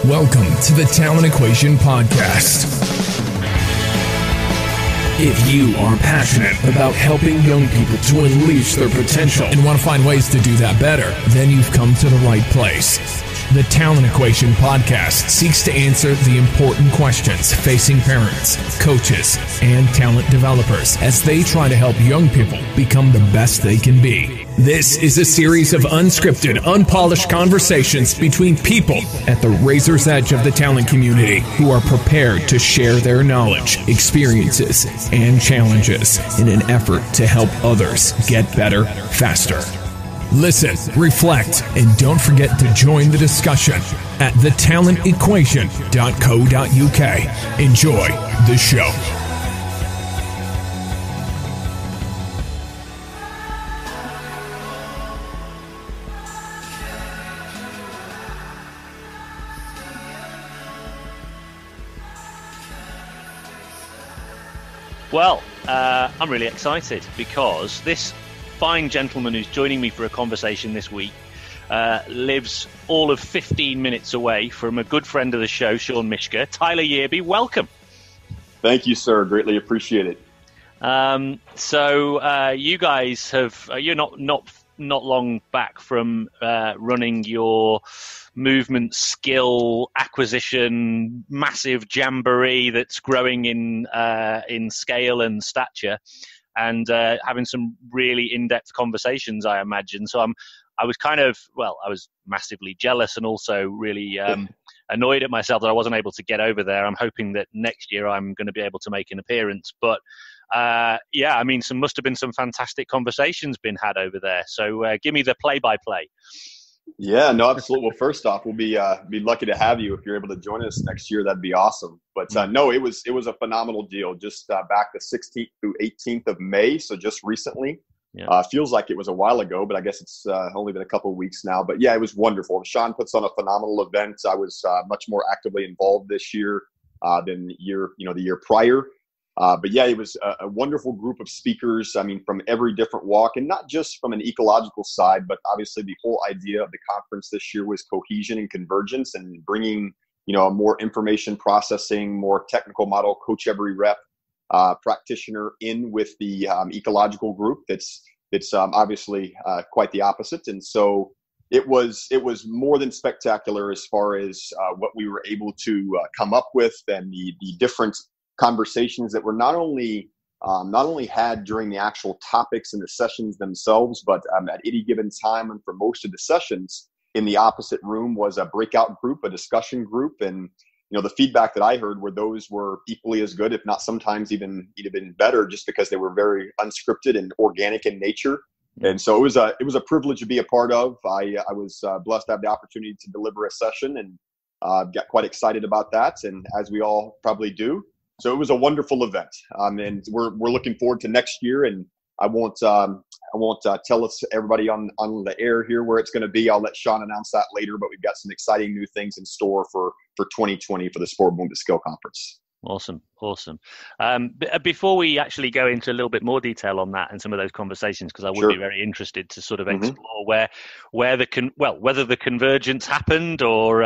Welcome to the Talent Equation Podcast. If you are passionate about helping young people to unleash their potential and want to find ways to do that better, then you've come to the right place. The Talent Equation Podcast seeks to answer the important questions facing parents, coaches, and talent developers as they try to help young people become the best they can be. This is a series of unscripted, unpolished conversations between people at the razor's edge of the talent community who are prepared to share their knowledge, experiences, and challenges in an effort to help others get better faster. Listen, reflect, and don't forget to join the discussion at thetalentequation.co.uk. Enjoy the show. Well, I'm really excited because this fine gentleman who's joining me for a conversation this week lives all of 15 minutes away from a good friend of the show, Shawn Myzska. Tyler Yearby, welcome. Thank you, sir. Greatly appreciate it. So you guys you're not long back from running your movement skill acquisition massive jamboree that's growing in scale and stature, and having some really in-depth conversations, I imagine. So I was massively jealous and also really annoyed at myself that I wasn't able to get over there. I'm hoping that next year I'm going to be able to make an appearance. But must have been some fantastic conversations been had over there. So give me the play-by-play. Yeah, no, absolutely. Well, first off, we'll be lucky to have you if you're able to join us next year. That'd be awesome. But no, it was a phenomenal deal. Just back the 16th through 18th of May, so just recently. Yeah. Feels like it was a while ago, but I guess it's only been a couple of weeks now. But yeah, it was wonderful. Shawn puts on a phenomenal event. I was much more actively involved this year than the year prior. But yeah, it was a wonderful group of speakers. I mean, from every different walk, and not just from an ecological side, but obviously the whole idea of the conference this year was cohesion and convergence, and bringing, a more information processing, more technical model, coach every rep practitioner in with the ecological group. It's obviously quite the opposite. And so it was more than spectacular as far as what we were able to come up with, and the different conversations that were not only had during the actual topics and the sessions themselves, but at any given time, and for most of the sessions, in the opposite room was a breakout group, a discussion group. And the feedback that I heard those were equally as good, if not sometimes even better, just because they were very unscripted and organic in nature. And so it was a privilege to be a part of. I was blessed to have the opportunity to deliver a session, and got quite excited about that, and as we all probably do. So it was a wonderful event, and we're looking forward to next year. And I won't tell everybody on the air here where it's going to be. I'll let Shawn announce that later. But we've got some exciting new things in store for 2020 for the Sport Movement Skill Conference. Awesome. Before we actually go into a little bit more detail on that and some of those conversations, because I would be very interested to sort of explore whether the convergence happened, or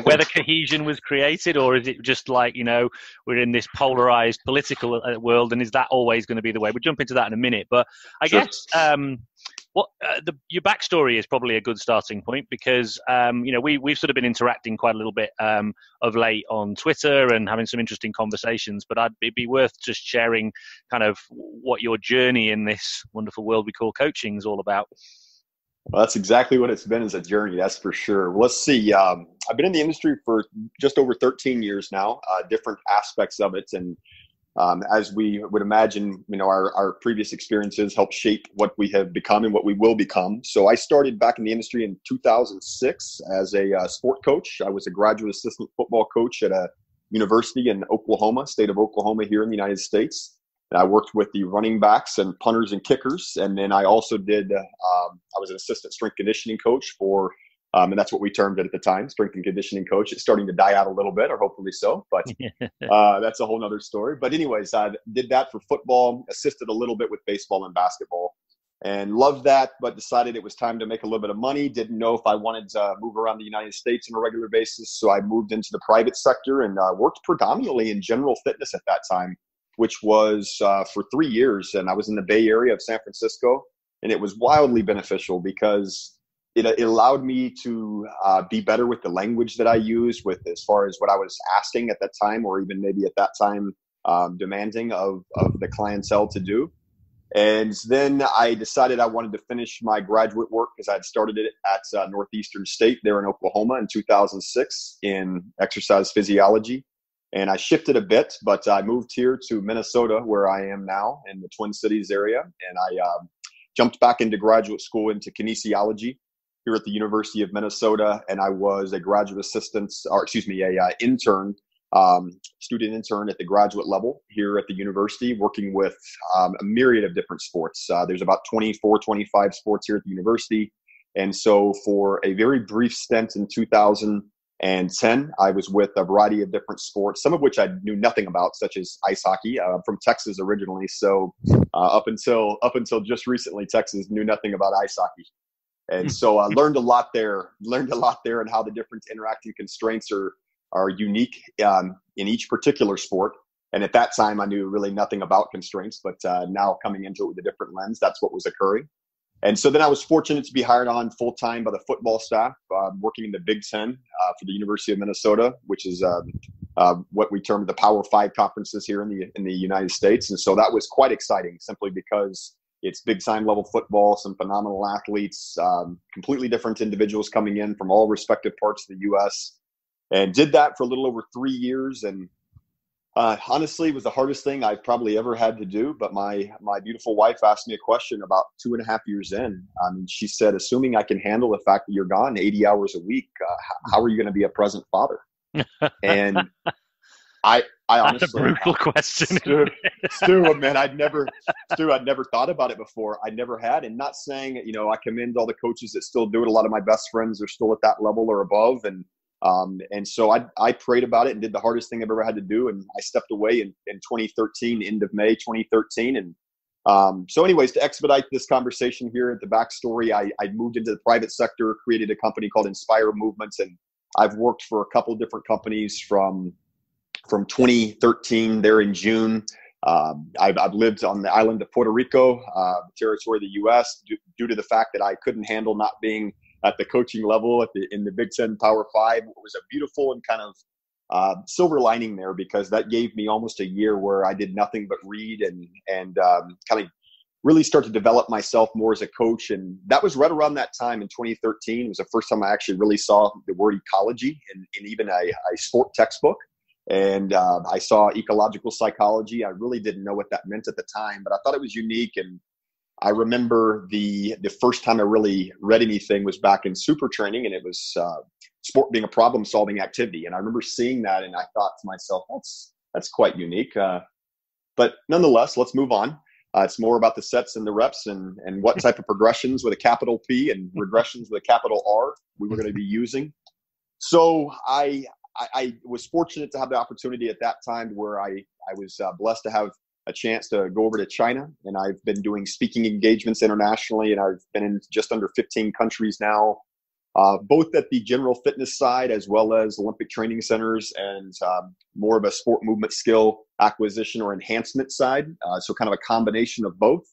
whether cohesion was created, or is it just like, we're in this polarized political world, and is that always going to be the way? We'll jump into that in a minute, but I guess your backstory is probably a good starting point, because we've sort of been interacting quite a little bit of late on Twitter and having some interesting conversations. But it'd be worth just sharing kind of what your journey in this wonderful world we call coaching is all about. Well, that's exactly what it's been, as a journey, that's for sure. Well, let's see. I've been in the industry for just over 13 years now, different aspects of it, and as we would imagine, our previous experiences help shape what we have become and what we will become. So I started back in the industry in 2006 as a sport coach. I was a graduate assistant football coach at a university in Oklahoma, state of Oklahoma here in the United States. And I worked with the running backs and punters and kickers. And then I also did, I was an assistant strength conditioning coach for, and that's what we termed it at the time, strength and conditioning coach. It's starting to die out a little bit, or hopefully so, but that's a whole nother story. But anyways, I did that for football, assisted a little bit with baseball and basketball. and loved that, but decided it was time to make a little bit of money. Didn't know if I wanted to move around the United States on a regular basis. So I moved into the private sector and worked predominantly in general fitness at that time, which was for 3 years. And I was in the Bay Area of San Francisco, and it was wildly beneficial because it allowed me to be better with the language that I used with as far as what I was asking at that time, or even maybe at that time demanding of the clientele to do. And then I decided I wanted to finish my graduate work because I had started it at Northeastern State there in Oklahoma in 2006 in exercise physiology. And I shifted a bit, but I moved here to Minnesota, where I am now in the Twin Cities area. And I jumped back into graduate school into kinesiology here at the University of Minnesota. And I was a graduate assistant, intern, student intern at the graduate level here at the university, working with a myriad of different sports. There's about 24, 25 sports here at the university. And so for a very brief stint in 2010, I was with a variety of different sports, some of which I knew nothing about, such as ice hockey. I'm from Texas originally. So up until just recently, Texas knew nothing about ice hockey. And so I learned a lot there and how the different interacting constraints are unique in each particular sport. And at that time, I knew really nothing about constraints, but now coming into it with a different lens, that's what was occurring. And so then I was fortunate to be hired on full-time by the football staff, working in the Big Ten for the University of Minnesota, which is what we term the Power 5 conferences here in the United States. And so that was quite exciting, simply because it's big-time level football, some phenomenal athletes, completely different individuals coming in from all respective parts of the U.S., and did that for a little over 3 years. And honestly, it was the hardest thing I've probably ever had to do. But my beautiful wife asked me a question about 2.5 years in. She said, assuming I can handle the fact that you're gone 80 hours a week, how are you going to be a present father? And I honestly, that's a brutal question. Stu, man, I'd never thought about it before. I never had. And not saying, I commend all the coaches that still do it. A lot of my best friends are still at that level or above. And so I prayed about it and did the hardest thing I've ever had to do. And I stepped away in 2013, end of May 2013. And so anyways, to expedite this conversation here at the backstory, I moved into the private sector, created a company called Inspire Movements. And I've worked for a couple of different companies from 2013 there in June. I've lived on the island of Puerto Rico, territory of the U.S., due to the fact that I couldn't handle not being at the coaching level in the Big Ten Power 5. It was a beautiful and kind of silver lining there, because that gave me almost a year where I did nothing but read and kind of really start to develop myself more as a coach. And that was right around that time in 2013. It was the first time I actually really saw the word ecology in even a sport textbook. And I saw ecological psychology. I really didn't know what that meant at the time, but I thought it was unique. And I remember the first time I really read anything was back in super training, and it was sport being a problem-solving activity. And I remember seeing that, and I thought to myself, that's quite unique. But nonetheless, let's move on. It's more about the sets and the reps and what type of progressions with a capital P and regressions with a capital R we were going to be using. So I was fortunate to have the opportunity at that time where I was blessed to have a chance to go over to China, and I've been doing speaking engagements internationally, and I've been in just under 15 countries now, both at the general fitness side as well as Olympic training centers and more of a sport movement skill acquisition or enhancement side. So kind of a combination of both.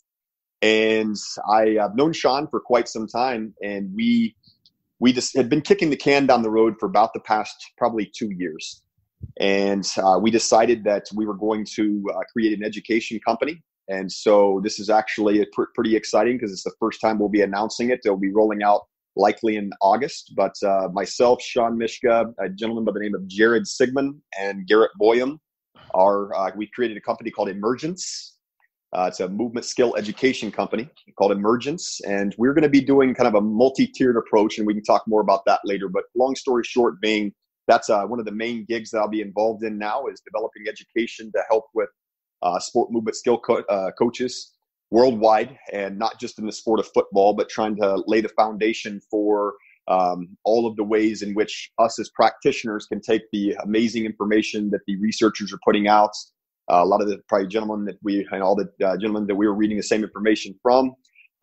And I've known Shawn for quite some time, and we just had been kicking the can down the road for about the past probably 2 years. And we decided that we were going to create an education company. And so this is actually pretty exciting, because it's the first time we'll be announcing it. They'll be rolling out likely in August. But myself, Shawn Myzska, a gentleman by the name of Jared Sigmund, and Garrett Boyum we created a company called Emergence. It's a movement skill education company called Emergence. And we're going to be doing kind of a multi-tiered approach, and we can talk more about that later. But long story short being, that's one of the main gigs that I'll be involved in now, is developing education to help with sport movement skill coaches worldwide, and not just in the sport of football, but trying to lay the foundation for all of the ways in which us as practitioners can take the amazing information that the researchers are putting out. A lot of the probably gentlemen that all the gentlemen that we were reading the same information from,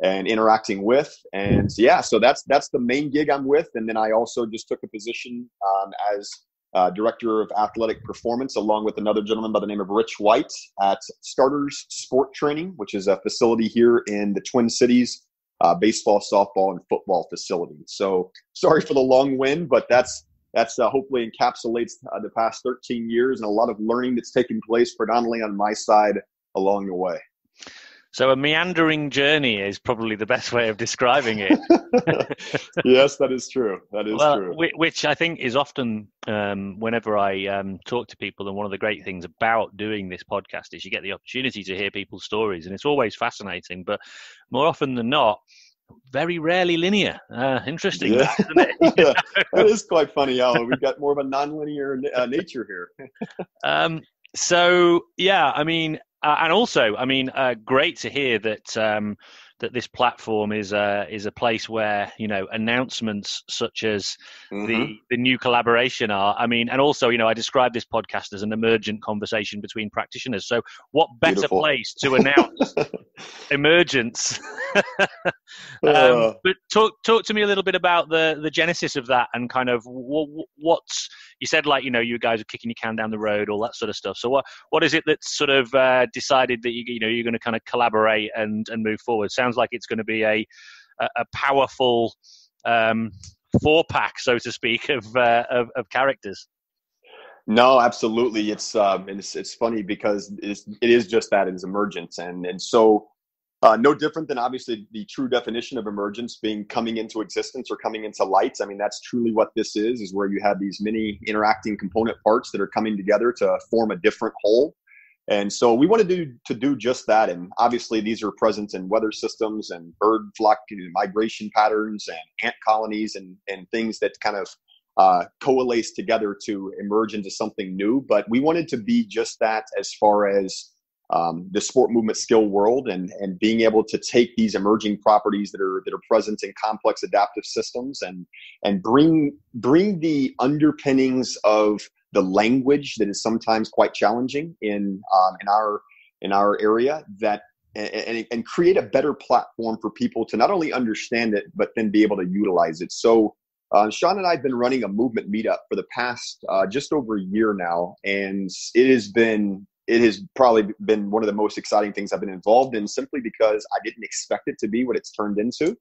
and interacting with. And yeah, so that's the main gig I'm with. And then I also just took a position as Director of Athletic Performance, along with another gentleman by the name of Rich White at Starters Sport Training, which is a facility here in the Twin Cities, baseball, softball, and football facility. So sorry for the long wind, but that's hopefully encapsulates the past 13 years and a lot of learning that's taken place predominantly on my side along the way. So a meandering journey is probably the best way of describing it. Yes, that is true. That is true. Which I think is often, whenever I talk to people, and one of the great things about doing this podcast is you get the opportunity to hear people's stories, and it's always fascinating, but more often than not, very rarely linear. Interesting, yeah. Isn't it? That is quite funny, Alan. We've got more of a nonlinear nature here. So, yeah, I mean, and also, I mean, great to hear that that this platform is a place where, you know, announcements such as the new collaboration are. I mean, and also, you know, I describe this podcast as an emergent conversation between practitioners. So what better place to announce emergence? But talk to me a little bit about the genesis of that and kind of what's, you said, like, you know, you guys are kicking your can down the road, all that sort of stuff. So what is it that's sort of decided that you know you're going to kind of collaborate and move forward? Sounds like it's going to be a powerful 4-pack, so to speak, of characters. No, absolutely. It's funny because it is just that, it's emergence, and so no different than obviously the true definition of emergence being coming into existence or coming into light. I mean, that's truly what this is where you have these many interacting component parts that are coming together to form a different whole. And so we wanted to do just that. And obviously these are present in weather systems and bird flock migration patterns and ant colonies and things that kind of coalesce together to emerge into something new. But we wanted to be just that as far as the sport movement skill world and being able to take these emerging properties that are present in complex adaptive systems and bring the underpinnings of the language that is sometimes quite challenging in our area and create a better platform for people to not only understand it, but then be able to utilize it. So Shawn and I have been running a movement meetup for the past just over a year now. And it has probably been one of the most exciting things I've been involved in, simply because I didn't expect it to be what it's turned into.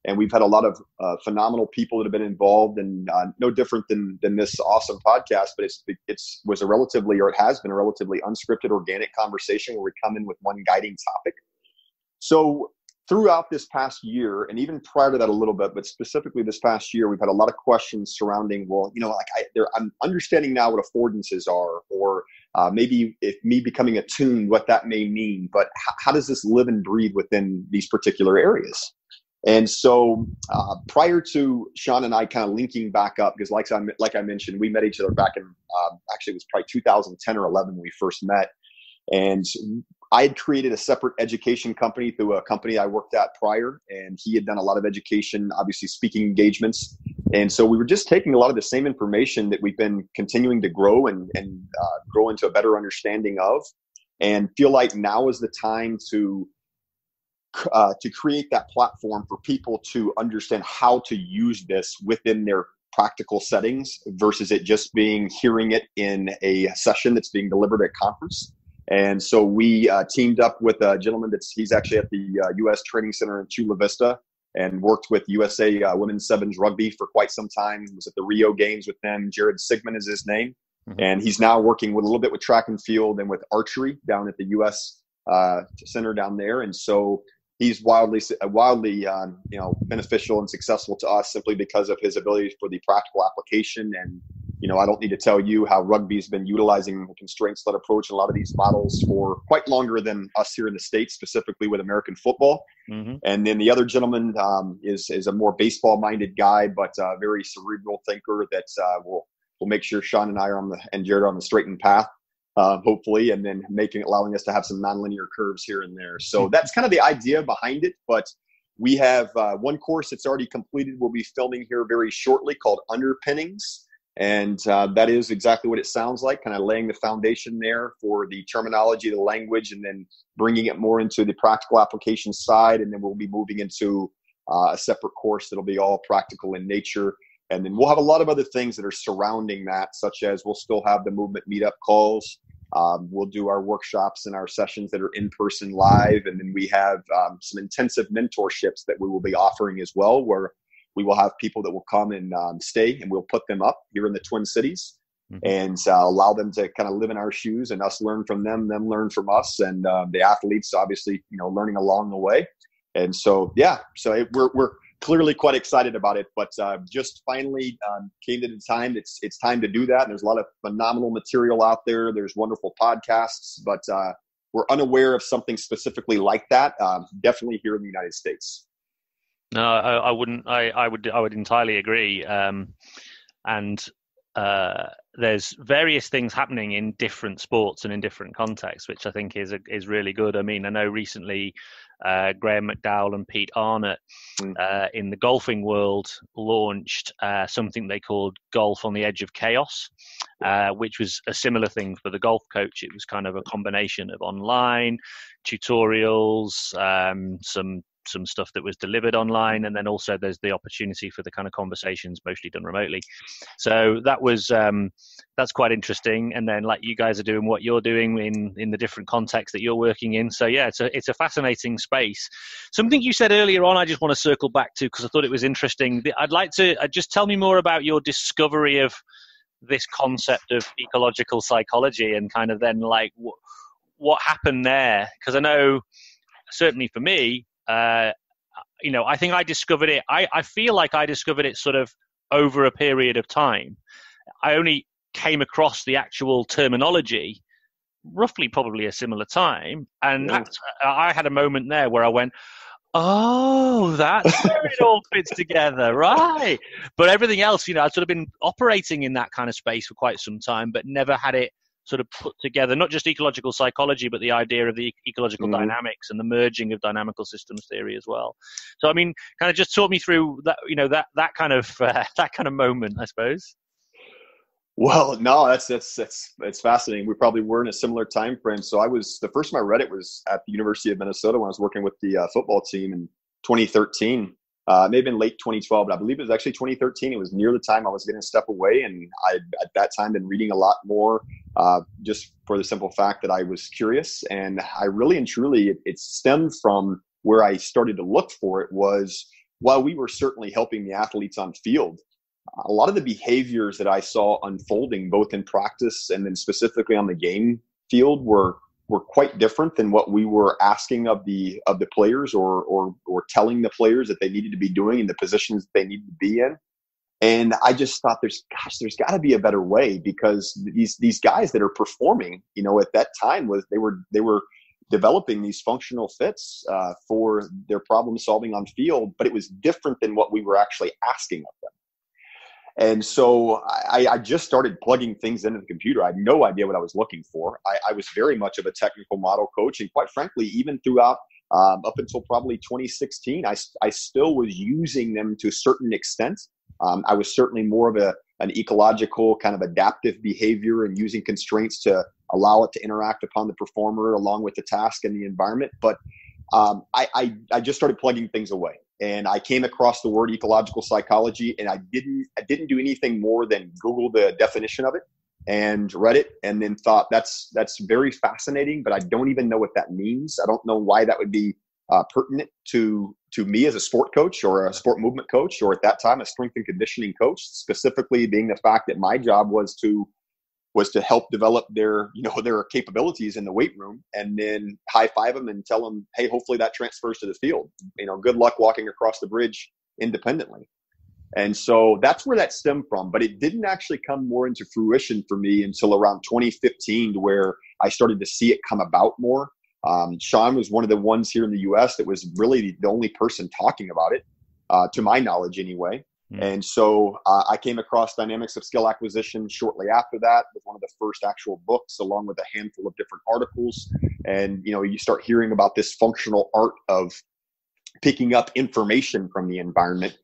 And we've had a lot of phenomenal people that have been involved, and no different than this awesome podcast, but it has been a relatively unscripted, organic conversation where we come in with one guiding topic. So throughout this past year, and even prior to that a little bit, but specifically this past year, we've had a lot of questions surrounding, well, you know, like I'm understanding now what affordances are, or maybe if me becoming attuned, what that may mean, but how does this live and breathe within these particular areas? And so prior to Shawn and I kind of linking back up, because like I mentioned, we met each other back in, actually it was probably 2010 or 11 when we first met. And I had created a separate education company through a company I worked at prior, and he had done a lot of education, obviously speaking engagements. And so we were just taking a lot of the same information that we've been continuing to grow and grow into a better understanding of, and feel like now is the time to create that platform for people to understand how to use this within their practical settings versus it just being hearing it in a session that's being delivered at conference. And so we teamed up with a gentleman he's actually at the U.S. Training Center in Chula Vista and worked with USA Women's Sevens Rugby for quite some time. He was at the Rio Games with them. Jared Sigmund is his name. Mm-hmm. And he's now working with a little bit with track and field and with archery down at the U.S. Center down there. And so he's wildly beneficial and successful to us simply because of his ability for the practical application. And, you know, I don't need to tell you how rugby's been utilizing a constraints-led approach in a lot of these models for quite longer than us here in the States, specifically with American football. Mm-hmm. And then the other gentleman is a more baseball-minded guy, but a very cerebral thinker that will make sure Shawn and I and Jared are on the straightened path. Hopefully, and then allowing us to have some nonlinear curves here and there. So that's kind of the idea behind it. But we have one course that's already completed. We'll be filming here very shortly called Underpinnings. And that is exactly what it sounds like, kind of laying the foundation there for the terminology, the language, and then bringing it more into the practical application side. And then we'll be moving into a separate course that'll be all practical in nature. And then we'll have a lot of other things that are surrounding that, such as we'll still have the movement meetup calls. We'll do our workshops and our sessions that are in person live. And then we have some intensive mentorships that we will be offering as well, where we will have people that will come and stay, and we'll put them up here in the Twin Cities and allow them to kind of live in our shoes, and us learn from them learn from us, and the athletes obviously, learning along the way. And so, we're clearly quite excited about it, but just finally came to the time. It's time to do that. And there's a lot of phenomenal material out there. There's wonderful podcasts, but we're unaware of something specifically like that. Definitely here in the United States. No, I wouldn't. I would entirely agree. And there's various things happening in different sports and in different contexts, which I think is really good. I mean, I know recently Graham McDowell and Pete Arnott in the golfing world launched something they called Golf on the Edge of Chaos, which was a similar thing for the golf coach. It was kind of a combination of online tutorials, some stuff that was delivered online, and then also there's the opportunity for the kind of conversations mostly done remotely. So that was that's quite interesting. And then like you guys are doing what you're doing in the different contexts that you're working in. So yeah, it's a fascinating space. Something you said earlier on, I just want to circle back to because I thought it was interesting. I'd like to just tell me more about your discovery of this concept of ecological psychology and kind of then like what happened there. Because I know certainly for me, I think I discovered it. I feel like I discovered it sort of over a period of time. I only came across the actual terminology roughly probably a similar time. And I had a moment there where I went, oh, that's where it all fits together. Right. But everything else, I'd sort of been operating in that kind of space for quite some time, but never had it sort of put together, not just ecological psychology, but the idea of the ecological dynamics and the merging of dynamical systems theory as well. So, I mean, kind of just talk me through that, that kind of moment, I suppose. Well, no, that's fascinating. We probably were in a similar time frame. So the first time I read it was at the University of Minnesota when I was working with the football team in 2013. It may have been late 2012, but I believe it was actually 2013. It was near the time I was going to step away. And I, at that time, been reading a lot more just for the simple fact that I was curious. And I really and truly, it stemmed from where I started to look for it was while we were certainly helping the athletes on field, a lot of the behaviors that I saw unfolding both in practice and then specifically on the game field were quite different than what we were asking of the players or telling the players that they needed to be doing in the positions that they needed to be in. And I just thought there's got to be a better way, because these guys that are performing, at that time they were developing these functional fits for their problem solving on field, but it was different than what we were actually asking of them. And so I just started plugging things into the computer. I had no idea what I was looking for. I was very much of a technical model coach. And quite frankly, even throughout up until probably 2016, I still was using them to a certain extent. I was certainly more of an ecological kind of adaptive behavior and using constraints to allow it to interact upon the performer along with the task and the environment. But I just started plugging things away. And I came across the word ecological psychology, and I didn't do anything more than Google the definition of it and read it, and then thought that's very fascinating, but I don't even know what that means. I don't know why that would be pertinent to me as a sport coach or a sport movement coach, or at that time a strength and conditioning coach, specifically being the fact that my job was to help develop their capabilities in the weight room, and then high five them and tell them, hey, hopefully that transfers to the field. Good luck walking across the bridge independently. And so that's where that stemmed from. But it didn't actually come more into fruition for me until around 2015, to where I started to see it come about more. Shawn was one of the ones here in the U.S. that was really the only person talking about it, to my knowledge anyway. And so I came across Dynamics of Skill Acquisition shortly after that with one of the first actual books, along with a handful of different articles. And, you start hearing about this functional art of picking up information from the environment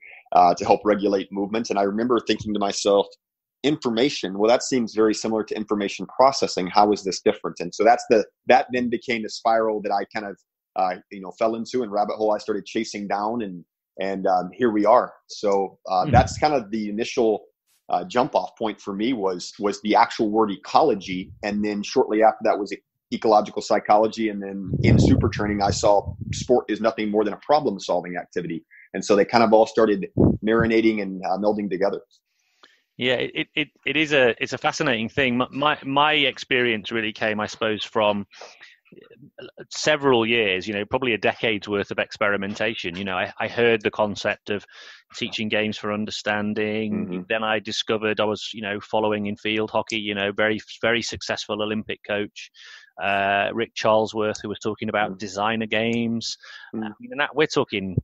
to help regulate movements. And I remember thinking to myself, information. Well, that seems very similar to information processing. How is this different? And so that then became the spiral that I kind of, fell into, and rabbit hole I started chasing down, and here we are. So that's kind of the initial jump off point for me was the actual word ecology. And then shortly after that was ecological psychology. And then in super training, I saw sport is nothing more than a problem solving activity. And so they kind of all started marinating and melding together. Yeah, it's a fascinating thing. My experience really came, I suppose, from several years, probably a decade's worth of experimentation. I heard the concept of teaching games for understanding. Mm-hmm. Then I discovered I was, following in field hockey, very, very successful Olympic coach, Rick Charlesworth, who was talking about designer games. And that we're talking,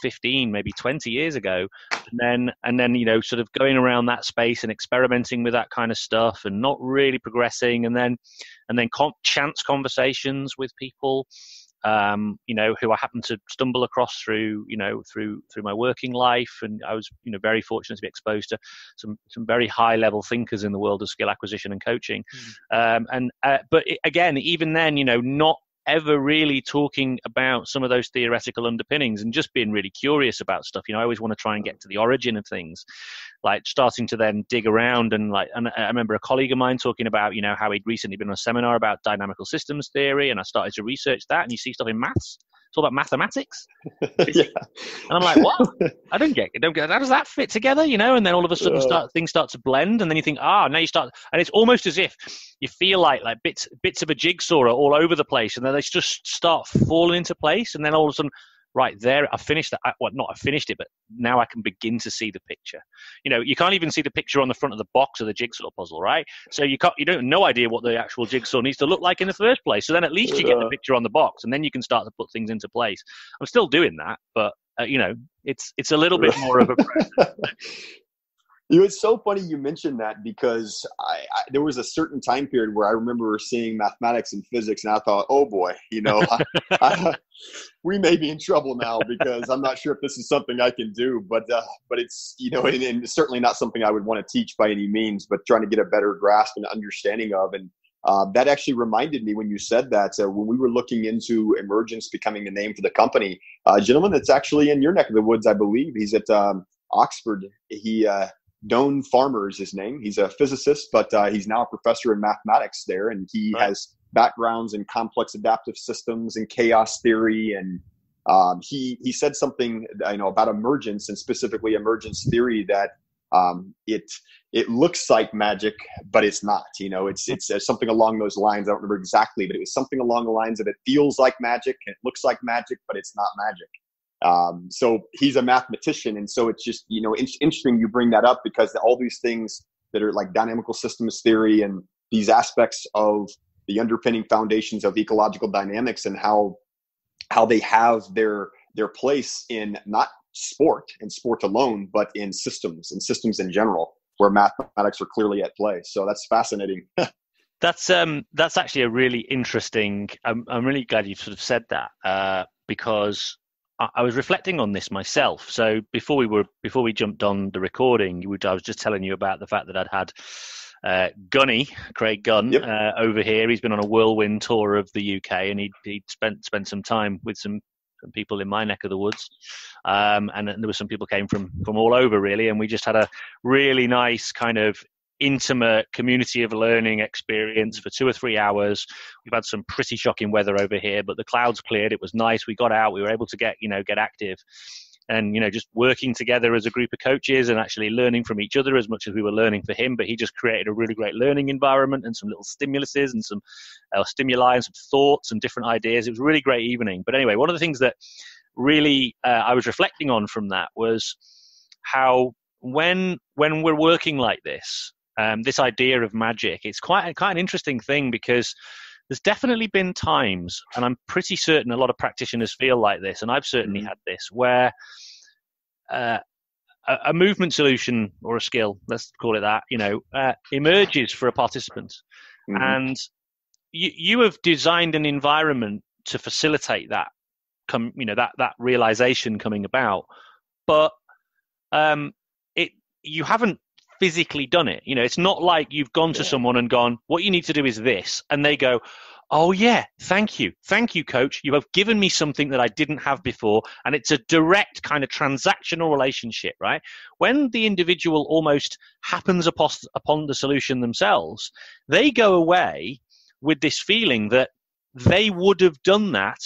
15, maybe 20 years ago. And then, sort of going around that space and experimenting with that kind of stuff and not really progressing. And then chance conversations with people, who I happened to stumble across through my working life. And I was, very fortunate to be exposed to some very high level thinkers in the world of skill acquisition and coaching. But again, even then, not ever really talking about some of those theoretical underpinnings and just being really curious about stuff. I always want to try and get to the origin of things, like starting to then dig around and I remember a colleague of mine talking about, how he'd recently been on a seminar about dynamical systems theory, and I started to research that, and you see stuff in maths. It's all about mathematics. Yeah. And I'm like, what? I don't get how does that fit together, and then all of a sudden things start to blend, and then you think, now you start, and it's almost as if you feel like bits of a jigsaw are all over the place, and then they just start falling into place, and then all of a sudden, right there, I finished that. I finished it, but now I can begin to see the picture. You can't even see the picture on the front of the box of the jigsaw puzzle, right? So you don't have no idea what the actual jigsaw needs to look like in the first place. So then at least you get the picture on the box, and then you can start to put things into place. I'm still doing that, but it's a little bit more of a process. It's so funny you mentioned that, because there was a certain time period where I remember seeing mathematics and physics, and I thought, oh boy, we may be in trouble now, because I'm not sure if this is something I can do. But it's, and certainly not something I would want to teach by any means, but trying to get a better grasp and understanding of. And that actually reminded me when you said that, when we were looking into Emergence becoming the name for the company, a gentleman that's actually in your neck of the woods, I believe, he's at Oxford. Doan Farmer is his name. He's a physicist, but he's now a professor in mathematics there, and he has backgrounds in complex adaptive systems and chaos theory. And he said something about emergence, and specifically emergence theory, that it looks like magic, but it's not. It's something along those lines. I don't remember exactly, but it was something along the lines of it feels like magic and it looks like magic, but it's not magic. So he's a mathematician. And so it's just, interesting you bring that up, because all these things that are like dynamical systems theory and these aspects of the underpinning foundations of ecological dynamics, and how they have their place in not sport and sport alone, but in systems and systems in general, where mathematics are clearly at play. So that's fascinating. That's actually a really interesting, I'm really glad you sort of said that, because I was reflecting on this myself. So before we jumped on the recording, I was just telling you about the fact that I'd had Craig Gunn, over here. He's been on a whirlwind tour of the UK, and he'd spent some time with some people in my neck of the woods, and there were some people came from all over, really, and we just had a really nice kind of intimate community of learning experience for 2 or 3 hours. We've had some pretty shocking weather over here, but the clouds cleared. It was nice. We got out. We were able to get active, and just working together as a group of coaches and actually learning from each other as much as we were learning for him. But he just created a really great learning environment and some little stimuluses and some stimuli and some thoughts and different ideas. It was a really great evening. But anyway, one of the things that really I was reflecting on from that was how when we're working like this, this idea of magic, it's quite an interesting thing, because there's definitely been times, and I'm pretty certain a lot of practitioners feel like this, and I've certainly had this, where a movement solution or a skill, let's call it that, emerges for a participant, and you have designed an environment to facilitate that, that realization coming about, but you haven't physically done it. It's not like you've gone to someone and gone, what you need to do is this. And they go, oh yeah, thank you, coach. You have given me something that I didn't have before. And it's a direct kind of transactional relationship, right? When the individual almost happens upon the solution themselves, they go away with this feeling that they would have done that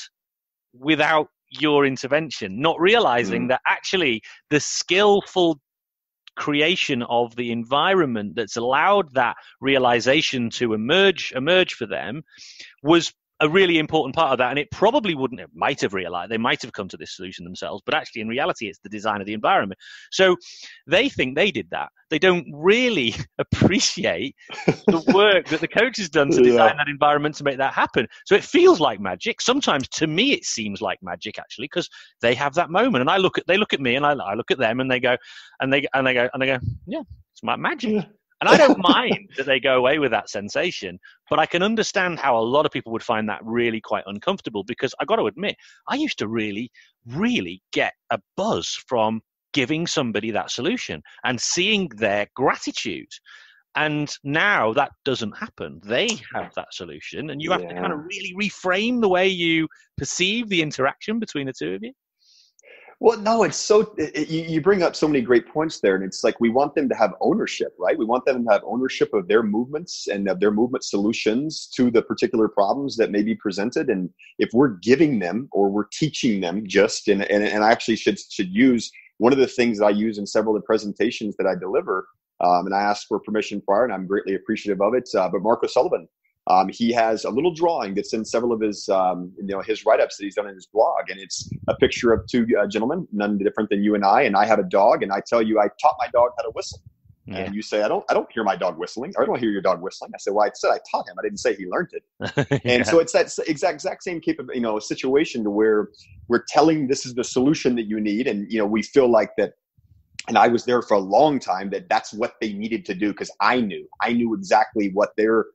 without your intervention, not realizing that actually the skillful creation of the environment that's allowed that realization to emerge for them was a really important part of that. And it probably wouldn't have, might have realized, they might have come to this solution themselves, but actually in reality, it's the design of the environment. So they think they did that. They don't really appreciate the work that the coach has done to design that environment to make that happen. So it feels like magic. Sometimes to me, it seems like magic actually, because they have that moment and they look at me and I look at them and they go, yeah, it's my magic. Yeah. And I don't mind that they go away with that sensation, but I can understand how a lot of people would find that really quite uncomfortable, because I got to admit, I used to really, really get a buzz from giving somebody that solution and seeing their gratitude. And now that doesn't happen. They have that solution, and you have to kind of really reframe the way you perceive the interaction between the two of you. Well, no, it's you bring up so many great points there, and it's like we want them to have ownership, right? We want them to have ownership of their movements and of their movement solutions to the particular problems that may be presented. And if we're giving them or we're teaching them and I actually should use one of the things that I use in several of the presentations that I deliver, and I asked for permission prior, and I'm greatly appreciative of it. But Mark O'Sullivan, he has a little drawing that's in several of his, his write-ups that he's done in his blog. And it's a picture of two gentlemen, none different than you and I have a dog. And I tell you, I taught my dog how to whistle. Yeah. And you say, I don't hear my dog whistling, or I don't hear your dog whistling. I say, well, I said I taught him. I didn't say he learned it. And so it's that exact same situation to where we're telling this is the solution that you need. And, we feel like that. And I was there for a long time that's what they needed to do, because I knew exactly what their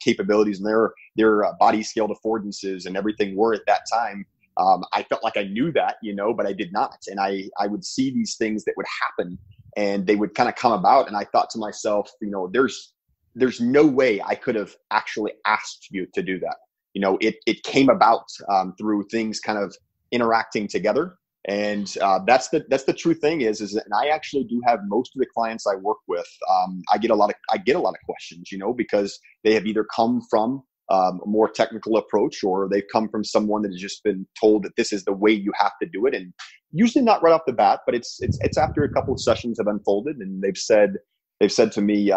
capabilities and their body scaled affordances and everything were at that time. I felt like I knew that, but I did not. And I would see these things that would happen and they would kind of come about. And I thought to myself, there's no way I could have actually asked you to do that. It came about through things kind of interacting together. And that's the true thing is and I actually do have most of the clients I work with. I get a lot of questions, because they have either come from a more technical approach, or they've come from someone that has just been told that this is the way you have to do it. And usually not right off the bat, but it's after a couple of sessions have unfolded and they've said to me,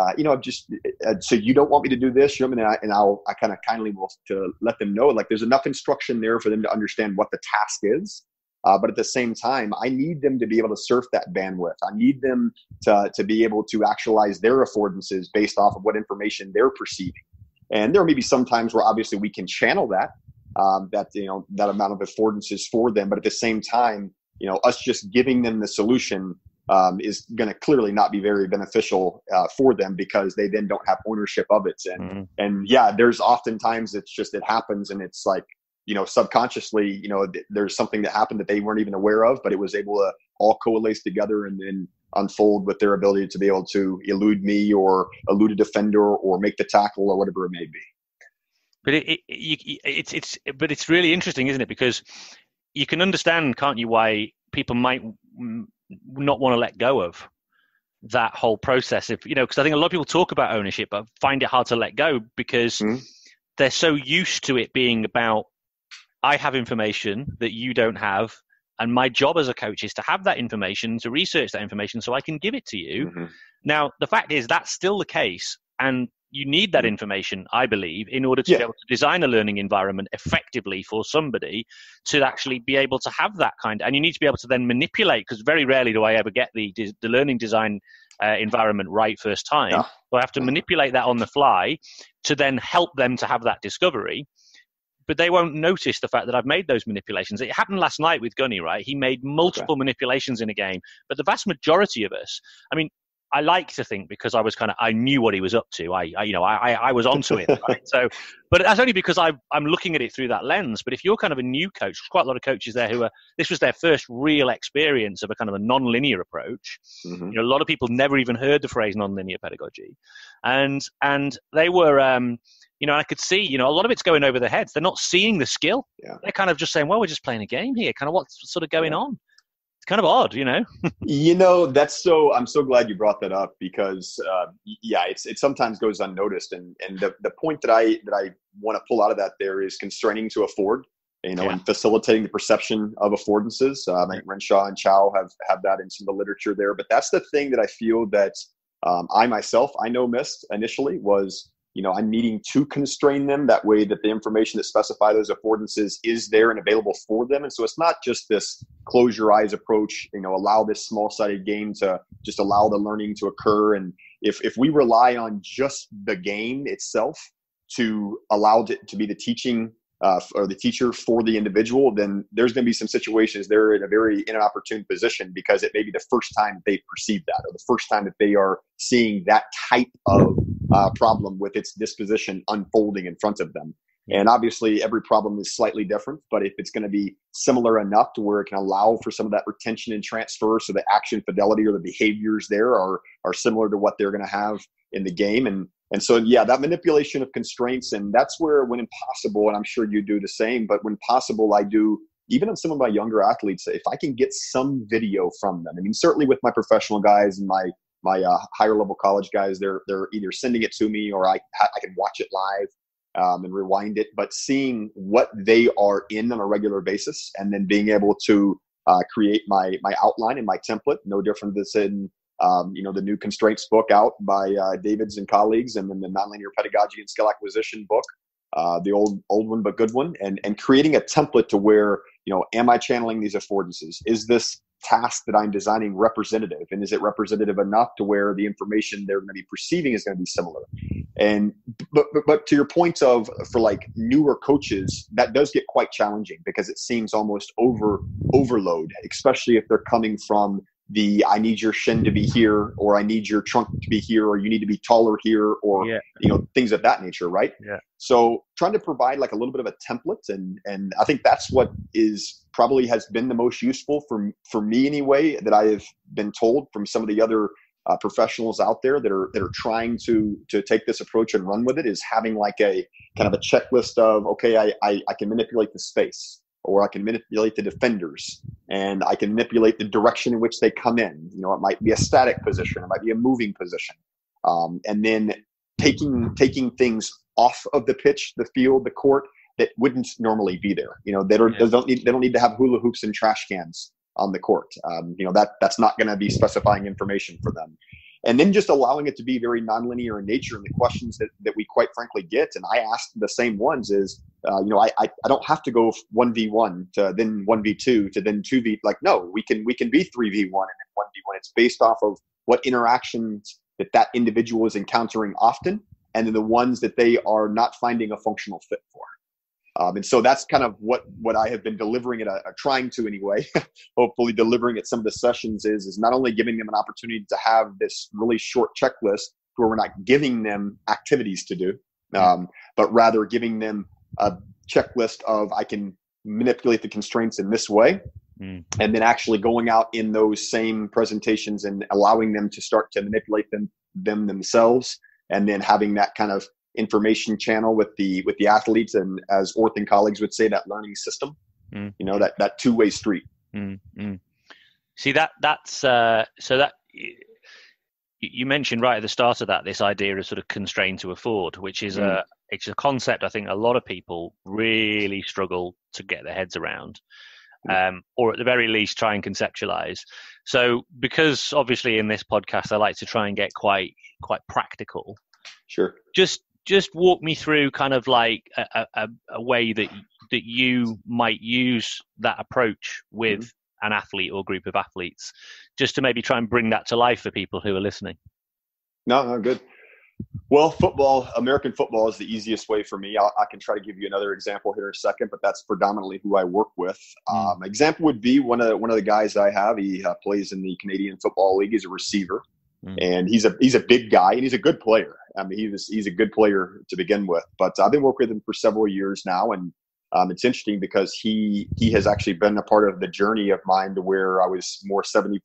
so you don't want me to do this, and I kind of kindly will to let them know, like, there's enough instruction there for them to understand what the task is. But at the same time, I need them to be able to surf that bandwidth. I need them to be able to actualize their affordances based off of what information they're perceiving. And there may be some times where obviously we can channel that amount of affordances for them. But at the same time, us just giving them the solution is going to clearly not be very beneficial for them, because they then don't have ownership of it. And there's oftentimes it happens, and it's like, subconsciously, there's something that happened that they weren't even aware of, but it was able to all coalesce together and then unfold with their ability to be able to elude me or elude a defender or make the tackle or whatever it may be. But it's really interesting, isn't it? Because you can understand, can't you, why people might not want to let go of that whole process. Because I think a lot of people talk about ownership, but find it hard to let go because they're so used to it being about, I have information that you don't have, and my job as a coach is to have that information, to research that information so I can give it to you. Mm-hmm. Now, the fact is that's still the case, and you need that information, I believe, in order to be able to design a learning environment effectively for somebody to actually be able to have that kind. And you need to be able to then manipulate, because very rarely do I ever get the learning design environment right first time. Yeah. So I have to manipulate that on the fly to then help them to have that discovery. But they won't notice the fact that I've made those manipulations. It happened last night with Gunny, right? He made multiple manipulations in a game. But the vast majority of us, I mean, I like to think because I knew what he was up to. I was onto it. Right? So, but that's only because I'm looking at it through that lens. But if you're kind of a new coach, there's quite a lot of coaches there this was their first real experience of a kind of a non-linear approach. Mm-hmm. A lot of people never even heard the phrase non-linear pedagogy, and they were, I could see, a lot of it's going over their heads. They're not seeing the skill. Yeah. They're kind of just saying, well, we're just playing a game here. Kind of what's sort of going on. Kind of odd, I'm so glad you brought that up because it sometimes goes unnoticed, and the point that I want to pull out of that there is constraining to afford, and facilitating the perception of affordances. I think Renshaw and Chow have that in some of the literature there, but that's the thing that I feel that I myself missed initially was, I'm needing to constrain them that way that the information that specify those affordances is there and available for them. And so it's not just this close your eyes approach, allow this small-sided game to just allow the learning to occur. And if we rely on just the game itself to allow it to be the teaching or the teacher for the individual, then there's going to be some situations they're in a very inopportune position because it may be the first time they perceive that or the first time that they are seeing that type of problem with its disposition unfolding in front of them. And obviously every problem is slightly different, but if it's going to be similar enough to where it can allow for some of that retention and transfer, so the action fidelity or the behaviors there are similar to what they're going to have in the game. And so, that manipulation of constraints, and that's where when impossible, and I'm sure you do the same, but when possible, I do, even on some of my younger athletes, if I can get some video from them. I mean, certainly with my professional guys and my higher level college guys, they're either sending it to me or I can watch it live and rewind it, but seeing what they are in on a regular basis and then being able to create my outline and my template, no different than the new constraints book out by Davids and colleagues, and then the nonlinear pedagogy and skill acquisition book, the old one but good one, and creating a template to where, am I channeling these affordances? Is this task that I'm designing representative, and is it representative enough to where the information they're going to be perceiving is going to be similar? And but to your point of for like newer coaches, that does get quite challenging because it seems almost overload, especially if they're coming from I need your shin to be here, or I need your trunk to be here, or you need to be taller here, or things of that nature, right? Yeah. So trying to provide like a little bit of a template, and I think that's what probably has been the most useful for me anyway, that I have been told from some of the other professionals out there that are trying to take this approach and run with it, is having like a kind of a checklist of, okay, I can manipulate the space, or I can manipulate the defenders, and I can manipulate the direction in which they come in. It might be a static position, it might be a moving position. And then taking things off of the pitch, the field, the court that wouldn't normally be there. They don't need to have hula hoops and trash cans on the court. That's not going to be specifying information for them. And then just allowing it to be very nonlinear in nature. And the questions that we quite frankly get, and I ask the same ones, is, I don't have to go 1v1 to then 1v2 to then 2v. Like, no, we can be 3v1 and then 1v1. It's based off of what interactions that individual is encountering often, and then the ones that they are not finding a functional fit for. And so that's kind of what I have been delivering trying to anyway, hopefully delivering at some of the sessions is not only giving them an opportunity to have this really short checklist where we're not giving them activities to do, but rather giving them a checklist of, I can manipulate the constraints in this way, and then actually going out in those same presentations and allowing them to start to manipulate them themselves, and then having that kind of information channel with the athletes, and as Orth and colleagues would say, that learning system, that two-way street. See, that's so that you mentioned right at the start of that, this idea of sort of constrain to afford, which is it's a concept I think a lot of people really struggle to get their heads around, or at the very least try and conceptualize. So because obviously in this podcast I like to try and get quite practical. Sure. Just walk me through kind of like a way that you might use that approach with an athlete or group of athletes, just to maybe try and bring that to life for people who are listening. No, good. Well, American football is the easiest way for me. I can try to give you another example here in a second, but that's predominantly who I work with. Example would be one of the guys I have. He plays in the Canadian Football League. He's a receiver. And he's a big guy, and he's a good player. I mean, he's a good player to begin with. But I've been working with him for several years now, and it's interesting because he has actually been a part of the journey of mine to where I was more 75%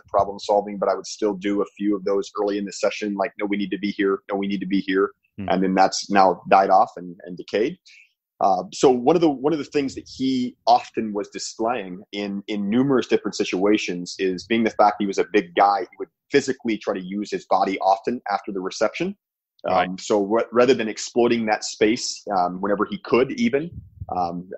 problem solving, but I would still do a few of those early in the session, like, no, we need to be here. No, we need to be here. And then that's now died off and decayed. So one of the things that he often was displaying in numerous different situations is being the fact he was a big guy. He would physically try to use his body often after the reception. Right. So rather than exploiting that space whenever he could, even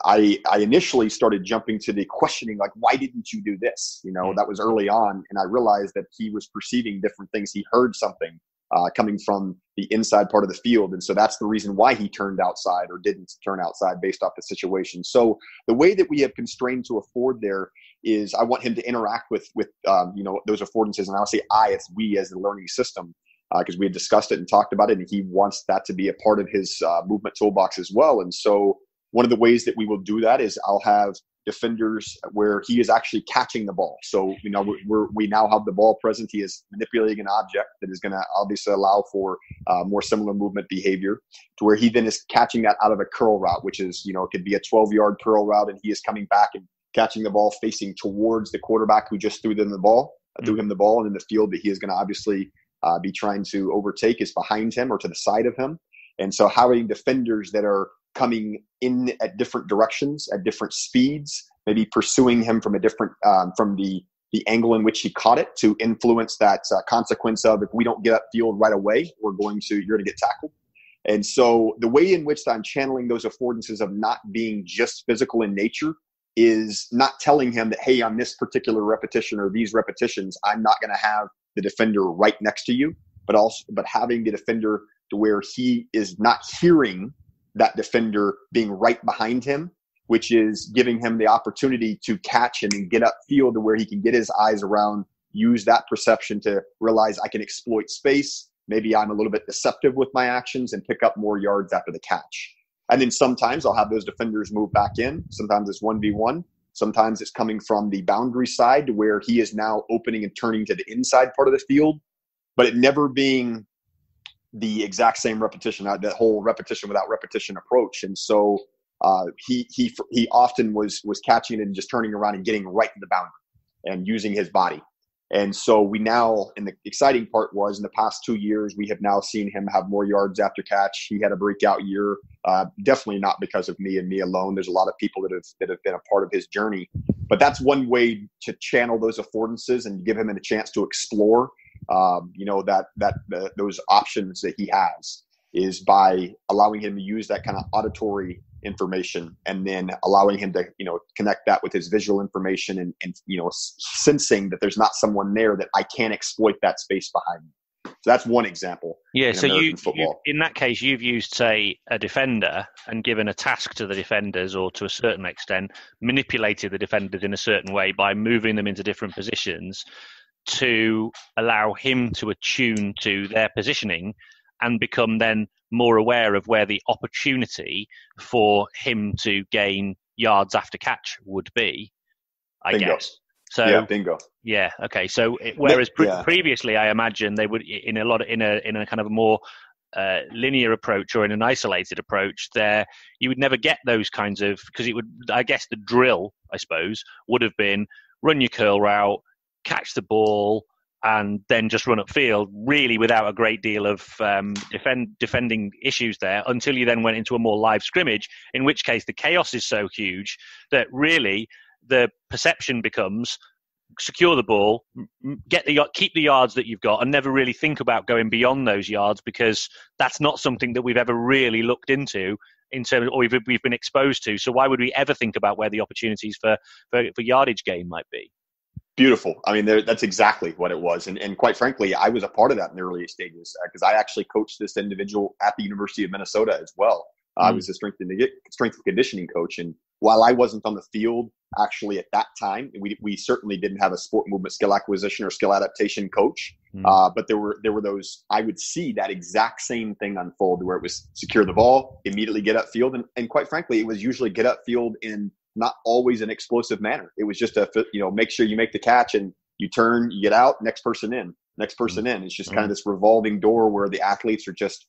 I initially started jumping to the questioning, like, why didn't you do this? That was early on, and I realized that he was perceiving different things. He heard something coming from the inside part of the field. And so that's the reason why he turned outside or didn't turn outside based off the situation. So the way that we have constrained to afford there is I want him to interact with those affordances. And I'll say it's we as the learning system, because we had discussed it and talked about it, and he wants that to be a part of his movement toolbox as well. And so one of the ways that we will do that is I'll have defenders where he is actually catching the ball. So, we now have the ball present. He is manipulating an object that is going to obviously allow for more similar movement behavior, to where he then is catching that out of a curl route, which is, it could be a 12-yard curl route, and he is coming back and catching the ball facing towards the quarterback who just threw him the ball, and in the field that he is going to obviously be trying to overtake is behind him or to the side of him. And so having defenders that are coming in at different directions, at different speeds, maybe pursuing him from a different, from the angle in which he caught it, to influence that consequence of, if we don't get upfield right away, you're going to get tackled. And so the way in which I'm channeling those affordances of not being just physical in nature is not telling him that, hey, on this particular repetition or these repetitions, I'm not going to have the defender right next to you, but having the defender to where he is not hearing that defender being right behind him, which is giving him the opportunity to catch and get upfield to where he can get his eyes around, use that perception to realize I can exploit space. Maybe I'm a little bit deceptive with my actions and pick up more yards after the catch. And then sometimes I'll have those defenders move back in. Sometimes it's 1v1. Sometimes it's coming from the boundary side to where he is now opening and turning to the inside part of the field, but it never being the exact same repetition, that whole repetition without repetition approach. And so he often was catching it and just turning around and getting right to the boundary and using his body. And so we now, and the exciting part was, in the past 2 years, we have now seen him have more yards after catch. He had a breakout year, definitely not because of me and me alone. There's a lot of people that have been a part of his journey. But that's one way to channel those affordances and give him a chance to explore those options that he has, is by allowing him to use that kind of auditory information, and then allowing him to, connect that with his visual information and sensing that there's not someone there, that I can't exploit that space behind me. So that's one example. Yeah. So you, in that case, you've used, say, a defender and given a task to the defenders, or to a certain extent manipulated the defenders in a certain way by moving them into different positions to allow him to attune to their positioning and become then more aware of where the opportunity for him to gain yards after catch would be, I Bingo. Guess. So yeah, bingo. Yeah. Okay. So whereas previously, I imagine they would, in a kind of a more linear approach or in an isolated approach, there you would never get those kinds of, because it would, I guess, the drill, I suppose, would have been run your curl route, catch the ball, and then just run upfield, really without a great deal of defending issues there, until you then went into a more live scrimmage, in which case the chaos is so huge that really the perception becomes secure the ball, keep the yards that you've got, and never really think about going beyond those yards, because that's not something that we've ever really looked into in terms of, or we've been exposed to. So why would we ever think about where the opportunities for yardage gain might be? Beautiful. I mean, that's exactly what it was. And quite frankly, I was a part of that in the early stages, because I actually coached this individual at the University of Minnesota as well. I was a strength and conditioning coach. And while I wasn't on the field actually at that time, we certainly didn't have a sport movement skill acquisition or skill adaptation coach. But there were those, I would see that exact same thing unfold, where it was secure the ball, immediately get upfield. And quite frankly, it was usually get upfield in not always an explosive manner. It was just make sure you make the catch and you turn, you get out, next person in. next person in. It's just kind of this revolving door where the athletes are just,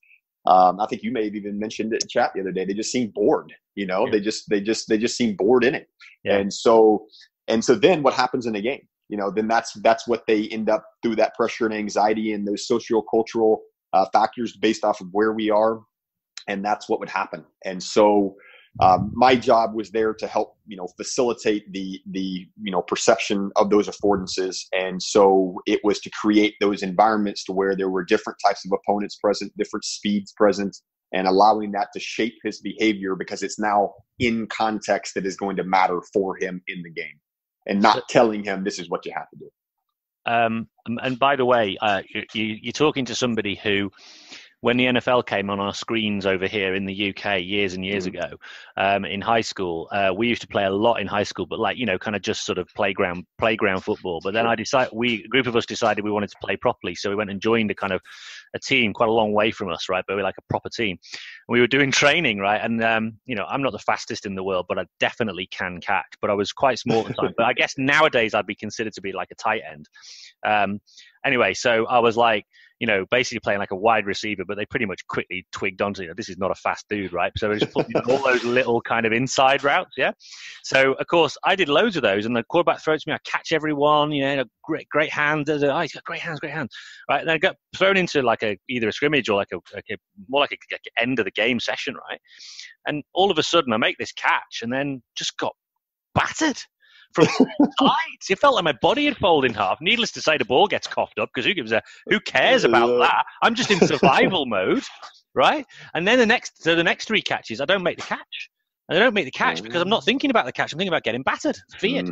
I think you may have even mentioned it in chat the other day. They just seem bored, they just seem bored in it. Yeah. And so then what happens in the game? Then that's what they end up through that pressure and anxiety and those sociocultural factors based off of where we are. And that's what would happen. And so my job was there to help, facilitate the perception of those affordances. And so it was to create those environments to where there were different types of opponents present, different speeds present, and allowing that to shape his behavior because it's now in context that is going to matter for him in the game and not telling him this is what you have to do. And by the way, you're talking to somebody who, when the NFL came on our screens over here in the UK years and years ago, in high school, we used to play a lot in high school, but kind of just sort of playground football. But then a group of us decided we wanted to play properly. So we went and joined a team quite a long way from us, right? But we're like a proper team. And we were doing training, right? And, I'm not the fastest in the world, but I definitely can catch. But I was quite small at the time. But I guess nowadays I'd be considered to be like a tight end. Anyway, so I was like, basically playing like a wide receiver, but they pretty much quickly twigged onto, this is not a fast dude, right? So they just put all those little kind of inside routes, yeah? So, of course, I did loads of those, and the quarterback throws me, I catch everyone, great hand, he's got great hands, right? And then I got thrown into like either a scrimmage or more like a end of the game session, right? And all of a sudden, I make this catch, and then just got battered from sides. It felt like my body had folded in half. Needless to say, the ball gets coughed up because who cares about that? I'm just in survival mode, right? And then the next three catches, I don't make the catch. And I don't make the catch because I'm not thinking about the catch. I'm thinking about getting battered. Fear.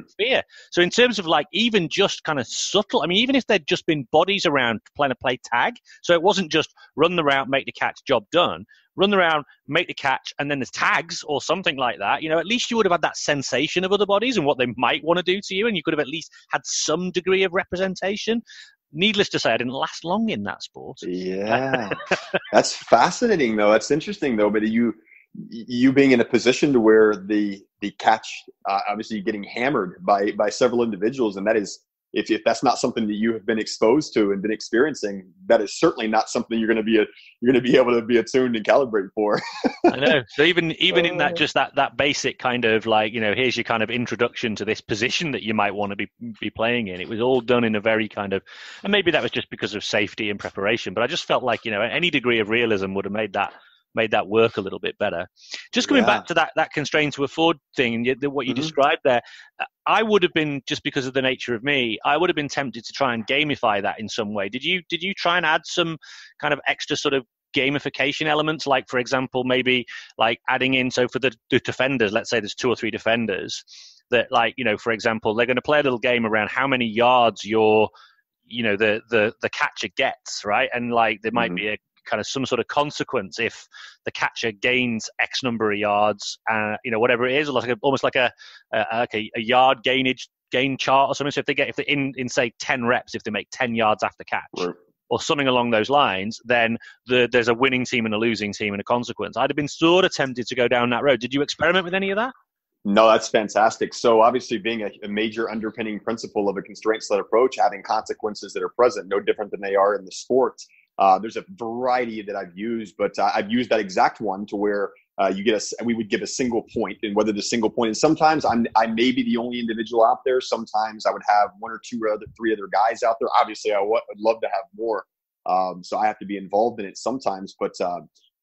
So in terms of even just kind of subtle, even if there'd just been bodies around playing a play tag, so it wasn't just run the route, make the catch, job done. Run around, make the catch, and then there's tags or something like that. At least you would have had that sensation of other bodies and what they might want to do to you, and you could have at least had some degree of representation. Needless to say, I didn't last long in that sport. Yeah, that's fascinating, though. That's interesting, though. But you being in a position to where the catch, obviously, getting hammered by several individuals, and that is. If that's not something that you have been exposed to and been experiencing, that is certainly not something you're going to be able to be attuned and calibrate for. I know. So even in that, just that basic kind of here's your kind of introduction to this position that you might want to be playing in. It was all done in a very kind of, and maybe that was just because of safety and preparation. But I just felt like any degree of realism would have made that work a little bit better. Just coming back to that constrained to afford thing and what you described there, I would have been, just because of the nature of me, I would have been tempted to try and gamify that in some way. Did you try and add some kind of extra sort of gamification elements, like, for example, maybe like adding in, so for the defenders, let's say there's 2 or 3 defenders that, for example, they're going to play a little game around how many yards the catcher gets, right? And there might be a kind of some sort of consequence if the catcher gains X number of yards, whatever it is, almost like a yard gain chart or something. So if they're in say 10 reps, if they make 10 yards after catch, right, or something along those lines, then there's a winning team and a losing team and a consequence. I'd have been sort of tempted to go down that road. Did you experiment with any of that? No, that's fantastic. So obviously being a major underpinning principle of a constraints-led approach, having consequences that are present, no different than they are in the sport. There's a variety that I've used, but I've used that exact one to where we would give a single point, and whether the single point is, sometimes I may be the only individual out there. Sometimes I would have 1 or 2 or 3 other guys out there. Obviously, I would love to have more. So I have to be involved in it sometimes, but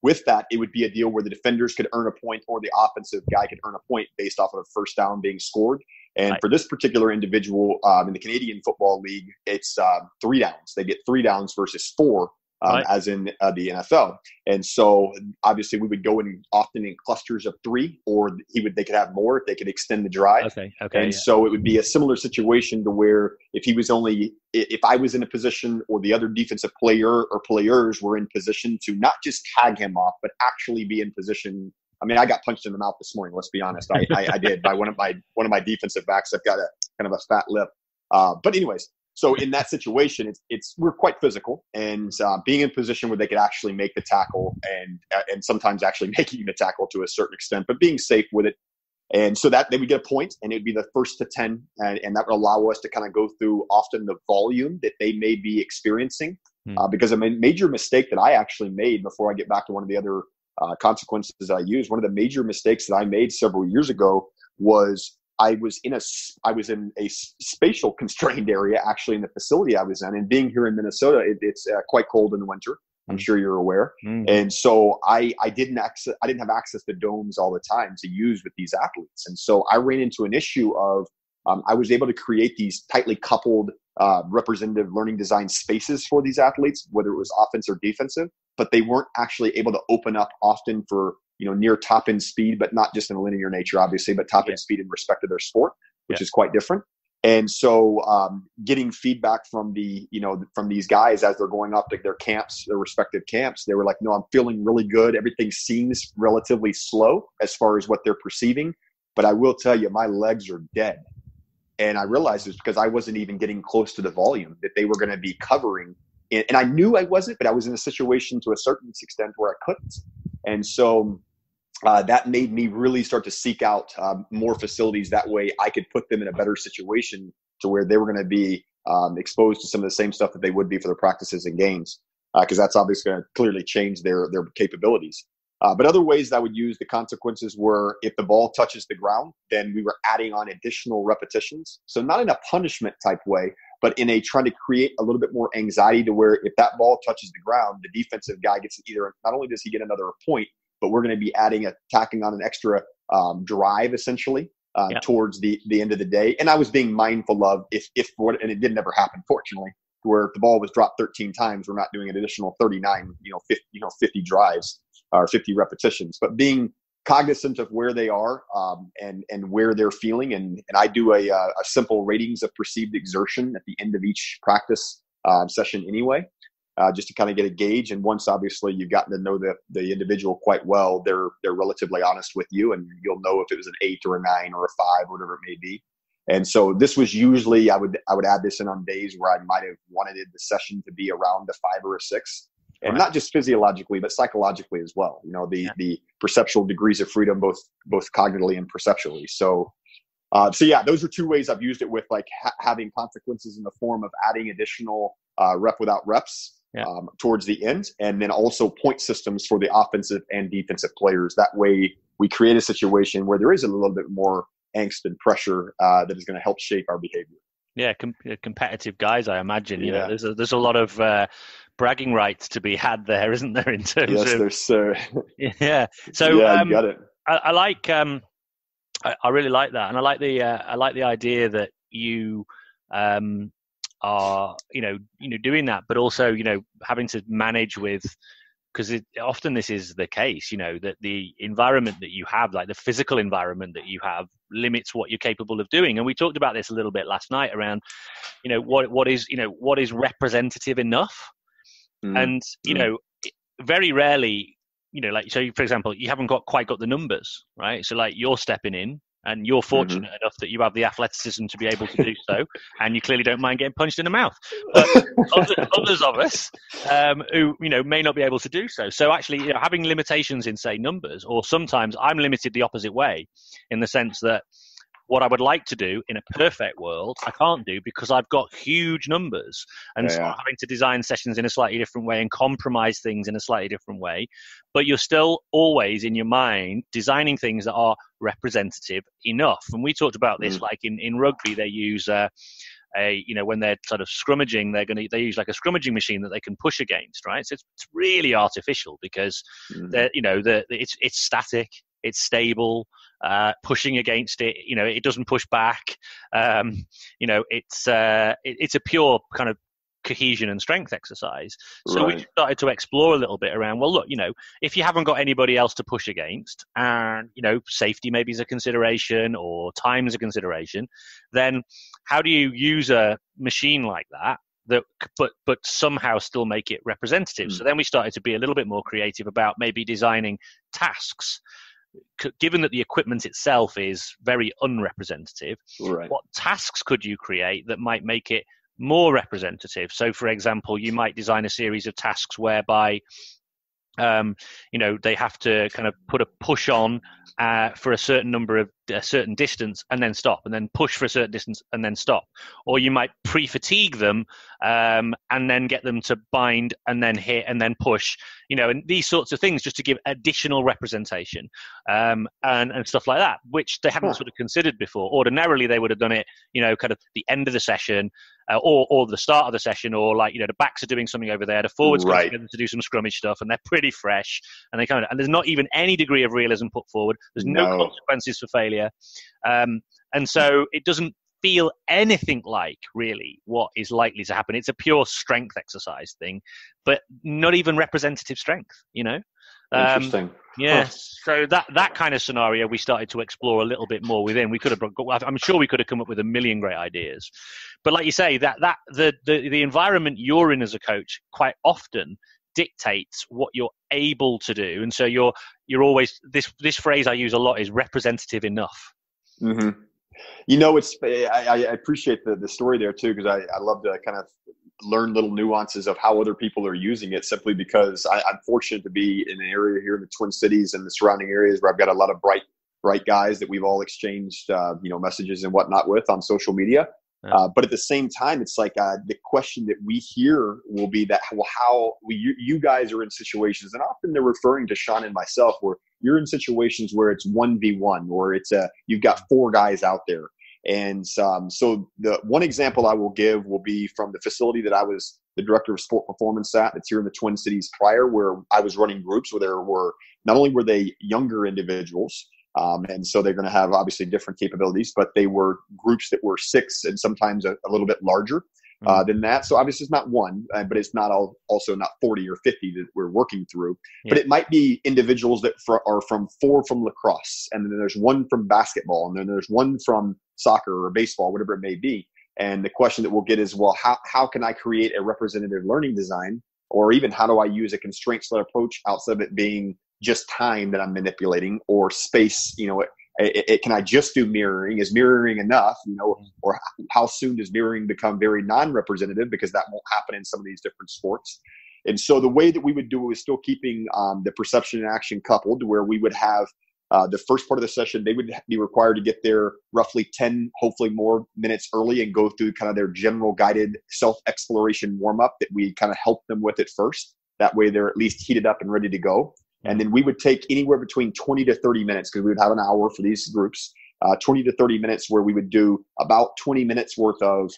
with that, it would be a deal where the defenders could earn a point or the offensive guy could earn a point based off of a first down being scored. And right, for this particular individual in the Canadian Football League, it's 3 downs. They get 3 downs versus 4. Right, as in the NFL. And so obviously we would go in often in clusters of 3, or they could have more if they could extend the drive. Okay. And so it would be a similar situation to where if I was in a position, or the other defensive player or players were in position to not just tag him off, but actually be in position. I got punched in the mouth this morning. Let's be honest. I did by one of my defensive backs. I've got a kind of a fat lip. But anyways, so in that situation, we're quite physical, and being in position where they could actually make the tackle, and sometimes actually making the tackle to a certain extent, but being safe with it. And so that they would get a point, and it'd be the first to 10. And that would allow us to kind of go through often the volume that they may be experiencing. Because a major mistake that I actually made, before I get back to one of the other consequences I used, one of the major mistakes that I made several years ago was I was in a spatial constrained area, actually, in the facility I was in. And being here in Minnesota, it's quite cold in the winter. I'm sure you're aware. And so I didn't have access to domes all the time to use with these athletes. And so I ran into an issue of I was able to create these tightly coupled representative learning design spaces for these athletes, whether it was offense or defensive, but they weren't actually able to open up often for, near top end speed, but not just in a linear nature, obviously, but top end speed in respect to their sport, which is quite different. And so getting feedback from from these guys as they're going up to their camps, their respective camps, they were like, no, I'm feeling really good. Everything seems relatively slow as far as what they're perceiving, but I will tell you, my legs are dead. And I realized it's because I wasn't even getting close to the volume that they were going to be covering. And I knew I wasn't, but I was in a situation to a certain extent where I couldn't. And so that made me really start to seek out more facilities. That way I could put them in a better situation to where they were going to be exposed to some of the same stuff that they would be for their practices and games, because that's obviously going to clearly change their capabilities. But other ways that I would use the consequences were if the ball touches the ground, then we were adding on additional repetitions. So not in a punishment type way, but in a trying to create a little bit more anxiety to where if that ball touches the ground, the defensive guy gets either, not only does he get another point, but we're going to be tacking on an extra drive essentially towards the end of the day. And I was being mindful of and it didn't ever happen, fortunately, where if the ball was dropped 13 times, we're not doing an additional 39, 50 drives or 50 repetitions, but being cognizant of where they are and where they're feeling. And I do a simple ratings of perceived exertion at the end of each practice session anyway, just to kind of get a gauge. And once obviously you've gotten to know the individual quite well, they're relatively honest with you, and you'll know if it was an 8 or a 9 or a 5, whatever it may be. And so this was usually, I would add this in on days where I might have wanted the session to be around a 5 or a 6. And not just physiologically, but psychologically as well. The perceptual degrees of freedom, both cognitively and perceptually. So yeah, those are two ways I've used it with like having consequences in the form of adding additional rep without reps towards the end, and then also point systems for the offensive and defensive players. That way, we create a situation where there is a little bit more angst and pressure that is going to help shape our behavior. Yeah, competitive guys, I imagine. There's a lot of bragging rights to be had there, isn't there? In terms of there's so yeah. So you got it. I like I really like that, and I like the idea that you are doing that, but also having to manage with. Because often this is the case, that the environment that you have, like the physical environment that you have, limits what you're capable of doing. And we talked about this a little bit last night around, what is representative enough. And very rarely, so for example, you haven't quite got the numbers, right? So like you're stepping in. And you're fortunate enough that you have the athleticism to be able to do so, and you clearly don't mind getting punched in the mouth. But others of us who may not be able to do so. So actually, having limitations in, say, numbers, or sometimes I'm limited the opposite way, in the sense that what I would like to do in a perfect world, I can't do because I've got huge numbers. And so I'm having to design sessions in a slightly different way and compromise things in a slightly different way. But you're still always in your mind designing things that are representative enough. And we talked about this, like in rugby, they use when they're sort of scrummaging, they use like a scrummaging machine that they can push against, right? So it's really artificial because it's static, it's stable. Pushing against it, it doesn't push back. It's a pure kind of cohesion and strength exercise. So we started to explore a little bit around, well, look, if you haven't got anybody else to push against, and safety maybe is a consideration or time is a consideration, then how do you use a machine like that but somehow still make it representative? So then we started to be a little bit more creative about maybe designing tasks. Given that the equipment itself is very unrepresentative, what tasks could you create that might make it more representative? So, for example, you might design a series of tasks whereby They have to kind of put a push on for a certain distance and then stop, and then push for a certain distance and then stop. Or you might pre-fatigue them and then get them to bind and then hit and then push, and these sorts of things, just to give additional representation and stuff like that, which they haven't sort of considered before. Ordinarily, they would have done it, kind of the end of the session or the start of the session, or like, the backs are doing something over there, the forwards come together to do some scrummage stuff, and they're pretty fresh, and and there's not even any degree of realism put forward. There's no consequences for failure. And so it doesn't feel anything like really what is likely to happen. It's a pure strength exercise thing, but not even representative strength, Interesting. Yes. So that kind of scenario we started to explore a little bit more within. I'm sure we could have come up with a million great ideas. But like you say, that the environment you're in as a coach quite often dictates what you're able to do. And so you're always, this phrase I use a lot is representative enough. Mm-hmm. I appreciate the story there too, because I love to kind of learn little nuances of how other people are using it, simply because I'm fortunate to be in an area here in the Twin Cities and the surrounding areas where I've got a lot of bright guys that we've all exchanged, messages and whatnot with on social media. But at the same time, it's like the question that we hear will be that, well, how you guys are in situations, and often they're referring to Shawn and myself, where you're in situations where it's 1v1, or it's you've got 4 guys out there. And so the one example I will give will be from the facility that I was the director of sport performance at. It's here in the Twin Cities prior, where I was running groups where there were, not only were they younger individuals, and so they're going to have obviously different capabilities, but they were groups that were 6 and sometimes a little bit larger than that. So obviously it's not one, but it's not also not 40 or 50 that we're working through. Yeah. But it might be individuals that are from 4 from lacrosse, and then there's 1 from basketball, and then there's 1 from soccer or baseball, whatever it may be. And the question that we'll get is, well, how can I create a representative learning design, or even how do I use a constraints-led approach outside of it being just time that I'm manipulating, or space? Can I just do mirroring? Is mirroring enough? Or how soon does mirroring become very non-representative, because that won't happen in some of these different sports? And so the way that we would do it is still keeping the perception and action coupled, where we would have the first part of the session, they would be required to get there roughly 10, hopefully more minutes early, and go through kind of their general guided self-exploration warm-up that we kind of help them with at first. That way they're at least heated up and ready to go. And then we would take anywhere between 20 to 30 minutes, because we would have an hour for these groups, 20 to 30 minutes, where we would do about 20 minutes worth of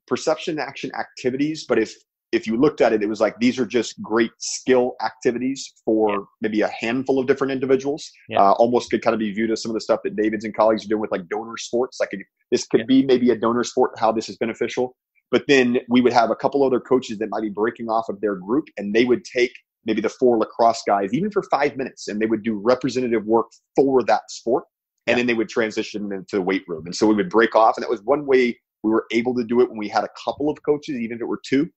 perception action activities. But if you looked at it, it was like, these are just great skill activities for maybe a handful of different individuals. Almost could kind of be viewed as some of the stuff that David's and colleagues are doing with like donor sports. Like this could be maybe a donor sport, how this is beneficial. But then we would have a couple other coaches that might be breaking off of their group, and they would take maybe the 4 lacrosse guys, even for 5 minutes, and they would do representative work for that sport. And then they would transition into the weight room. And so we would break off. And that was one way we were able to do it when we had a couple of coaches, even if it were 2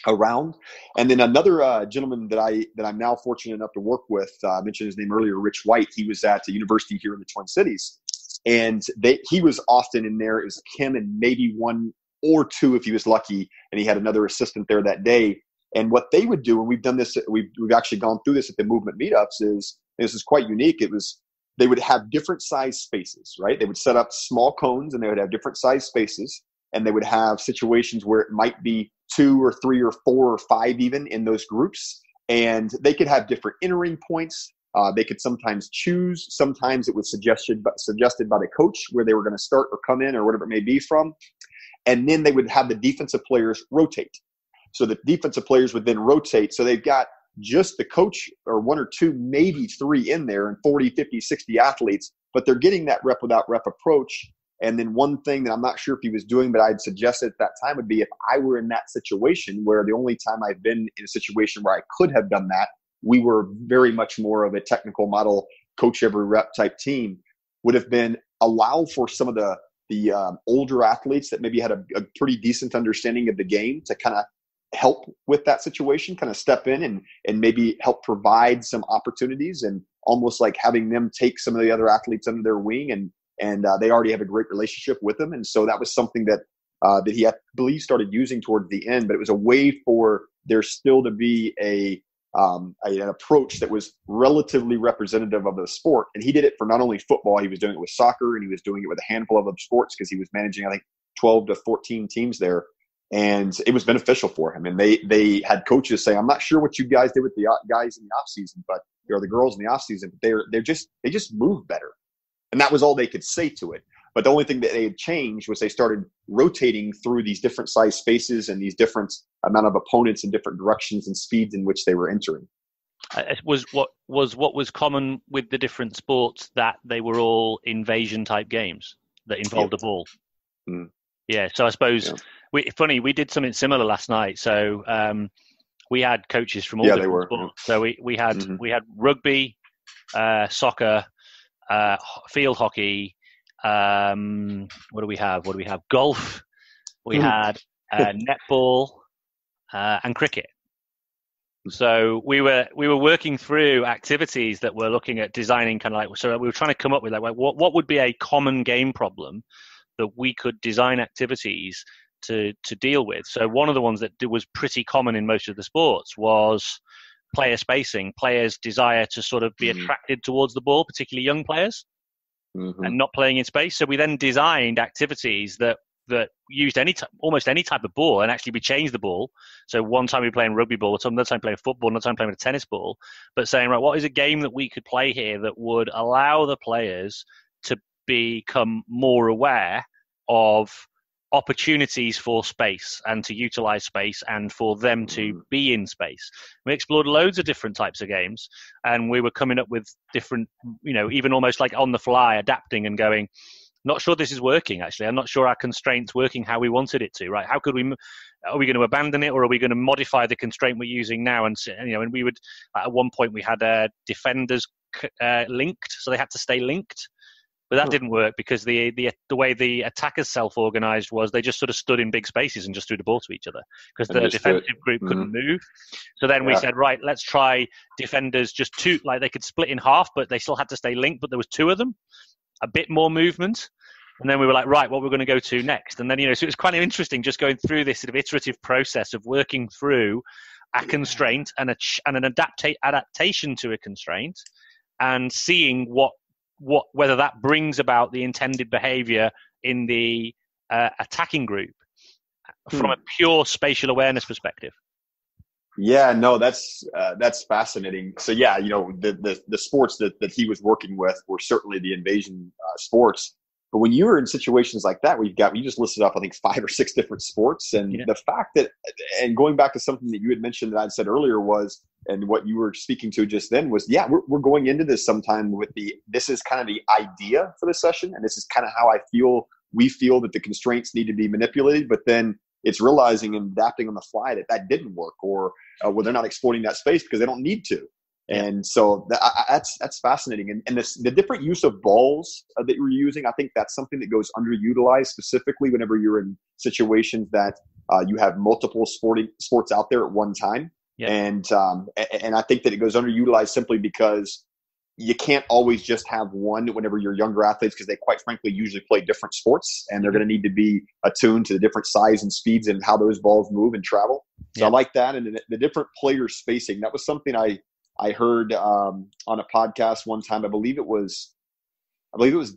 around. And then another gentleman that I'm now fortunate enough to work with, I mentioned his name earlier, Rich White. He was at the university here in the Twin Cities. And he was often in there. It was him and maybe 1 or 2 if he was lucky. And he had another assistant there that day. And what they would do, and we've done this, we've actually gone through this at the movement meetups, is this is quite unique. They would have different size spaces, right? They would set up small cones, and they would have different size spaces, and they would have situations where it might be 2 or 3 or 4 or 5 even in those groups. And they could have different entering points. They could sometimes choose. Sometimes it was suggested by the coach where they were going to start or come in or whatever it may be from. And then they would have the defensive players rotate. So the defensive players would then rotate. So they've got just the coach or 1 or 2, maybe 3 in there, and 40, 50, 60 athletes, but they're getting that rep without rep approach. And then one thing that I'm not sure if he was doing, but I'd suggested at that time would be, if I were in that situation, where the only time I've been in a situation where I could have done that, we were very much more of a technical model, coach every rep type team, would have been allow for some of the older athletes that maybe had a pretty decent understanding of the game to kind of help with that situation, kind of step in and maybe help provide some opportunities, and almost like having them take some of the other athletes under their wing, and they already have a great relationship with them. And so that was something that he, I believe, started using towards the end, but it was a way for there still to be a an approach that was relatively representative of the sport. And he did it for not only football, he was doing it with soccer, and he was doing it with a handful of other sports because he was managing, I think, 12 to 14 teams there. And it was beneficial for him. And they had coaches say, I'm not sure what you guys did with the guys in the off season, but the girls in the off season, but they just move better. And that was all they could say to it. But the only thing that they had changed was they started rotating through these different size spaces and these different amount of opponents in different directions and speeds in which they were entering. What was common with the different sports, that they were all invasion type games that involved a ball. Mm. Yeah. So I suppose we did something similar last night. So we had coaches from all different sports. So we had rugby, soccer, field hockey. What do we have? Golf. We had netball and cricket. So we were working through activities that were looking at designing kind of like, so we were trying to come up with like what would be a common game problem that we could design activities to deal with. So one of the ones that was pretty common in most of the sports was player spacing, players' desire to sort of be attracted towards the ball, particularly young players, and not playing in space. So we then designed activities that used almost any type of ball, and actually we changed the ball. So one time we were playing rugby ball, another time playing football, another time playing with a tennis ball, but saying, right, what is a game that we could play here that would allow the players to become more aware of opportunities for space and to utilize space and for them to be in space. We explored loads of different types of games, and we were coming up with different, even almost like on the fly adapting and going, not sure this is working, actually. I'm not sure our constraint's working how we wanted it to, right? How could are we going to abandon it, or are we going to modify the constraint we're using now? And, and we would, at one point we had defenders linked, so they had to stay linked. But that didn't work because the way the attackers self-organized was they just sort of stood in big spaces and just threw the ball to each other because the defensive group couldn't move. So then we said, right, let's try defenders just two, like they could split in half, but they still had to stay linked, but there was two of them. A bit more movement, and then we were like, right, what we're going to go to next. And then, so it was kind of interesting just going through this sort of iterative process of working through a constraint and an adaptation to a constraint, and seeing whether that brings about the intended behavior in the attacking group from a pure spatial awareness perspective. Yeah, no, that's fascinating. So yeah, the sports that he was working with were certainly the invasion sports. But when you were in situations like that, you just listed off, I think, 5 or 6 different sports. And the fact that, and going back to something that you had mentioned that I'd said earlier was, and what you were speaking to just then was, we're going into this sometime with this is kind of the idea for the session. And this is kind of how we feel that the constraints need to be manipulated, but then it's realizing and adapting on the fly that didn't work, or they're not exploiting that space because they don't need to. And so that's fascinating. And the different use of balls that you're using, I think that's something that goes underutilized, specifically whenever you're in situations that you have multiple sports out there at one time. Yeah. And I think that it goes underutilized simply because you can't always just have one whenever you're younger athletes, because they quite frankly usually play different sports, and they're going to need to be attuned to the different size and speeds and how those balls move and travel. So I like that. And the different player spacing, that was something I heard on a podcast one time. I believe it was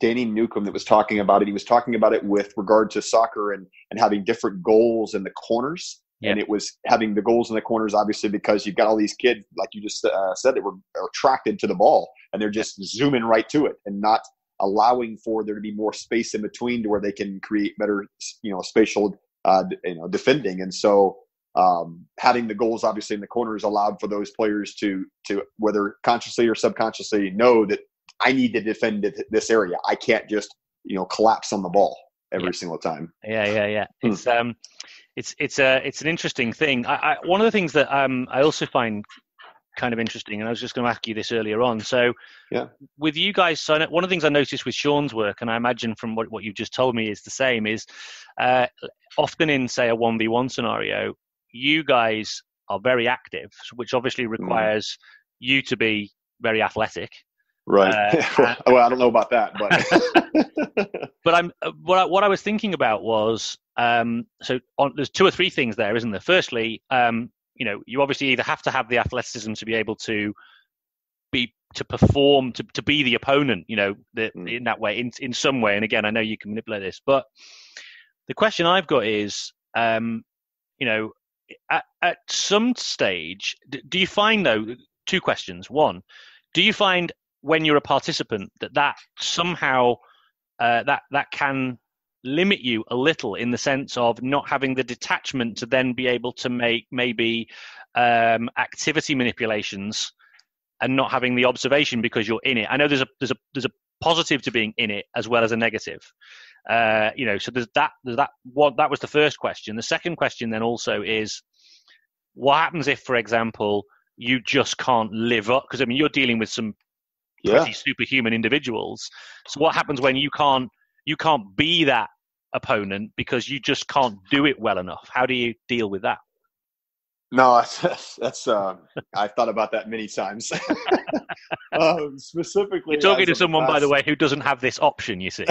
Danny Newcomb that was talking about it. He was talking about it with regard to soccer and having different goals in the corners. Yep. And it was having the goals in the corners, obviously, because you've got all these kids, like you just said, that are attracted to the ball, and they're just zooming right to it and not allowing for there to be more space in between to where they can create better, spatial, defending. And so having the goals obviously in the corners allowed for those players to whether consciously or subconsciously know that I need to defend this area. I can't just, collapse on the ball every single time. Yeah. It's an interesting thing. One of the things that I also find kind of interesting, and I was just going to ask you this earlier on. So with you guys, so one of the things I noticed with Shawn's work, and I imagine from what you've just told me is the same, is often in, say, a 1v1 scenario, you guys are very active, which obviously requires you to be very athletic. Right. Well, I don't know about that, but but what I was thinking about was there's 2 or 3 things there, isn't there? Firstly, you obviously either have to have the athleticism to be able to perform, to be the opponent, in that way, in some way. And again, I know you can manipulate this, but the question I've got is, at some stage, do you find, though, two questions. One, do you find when you're a participant that somehow that can limit you a little, in the sense of not having the detachment to then be able to make maybe activity manipulations, and not having the observation because you're in it? I know there's a positive to being in it as well as a negative. So there's that one. That was the first question. The second question then also is, what happens if, for example, you just can't live up? Because you're dealing with some pretty superhuman individuals. So what happens when you can't be that opponent because you just can't do it well enough? How do you deal with that? No, that's I've thought about that many times. Specifically, you're talking to someone, by the way, who doesn't have this option, you see.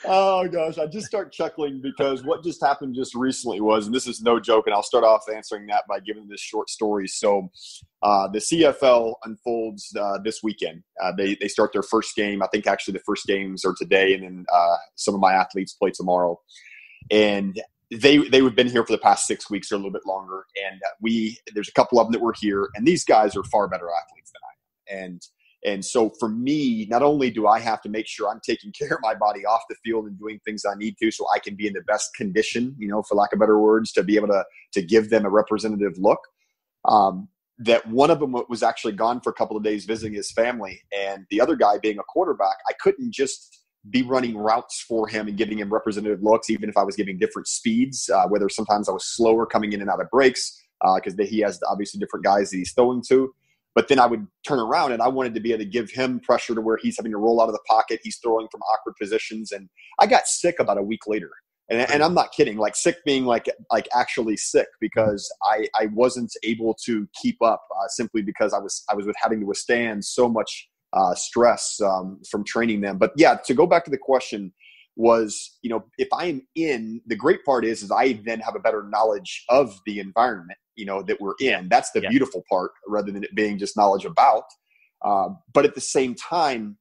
Oh gosh, I just start chuckling because what just happened just recently was, and this is no joke, and I'll start off answering that by giving this short story. So the CFL unfolds this weekend. They start their first game. I think actually the first games are today, and then some of my athletes play tomorrow. And they've been here for the past 6 weeks or a little bit longer. And there's a couple of them that were here, and these guys are far better athletes than I am. And so for me, not only do I have to make sure I'm taking care of my body off the field and doing things I need to so I can be in the best condition, for lack of better words, to be able to give them a representative look, that one of them was actually gone for a couple of days visiting his family. And the other guy, being a quarterback, I couldn't just be running routes for him and giving him representative looks, even if I was giving different speeds, whether sometimes I was slower coming in and out of breaks, because he has obviously different guys that he's throwing to. But then I would turn around and I wanted to be able to give him pressure to where he's having to roll out of the pocket. He's throwing from awkward positions. And I got sick about a week later. And I'm not kidding, like sick being like actually sick, because I wasn't able to keep up simply because I was having to withstand so much stress from training them. But yeah, to go back to the question was, if I'm in, the great part is I then have a better knowledge of the environment, that we're in. That's the beautiful part, rather than it being just knowledge about. But at the same time,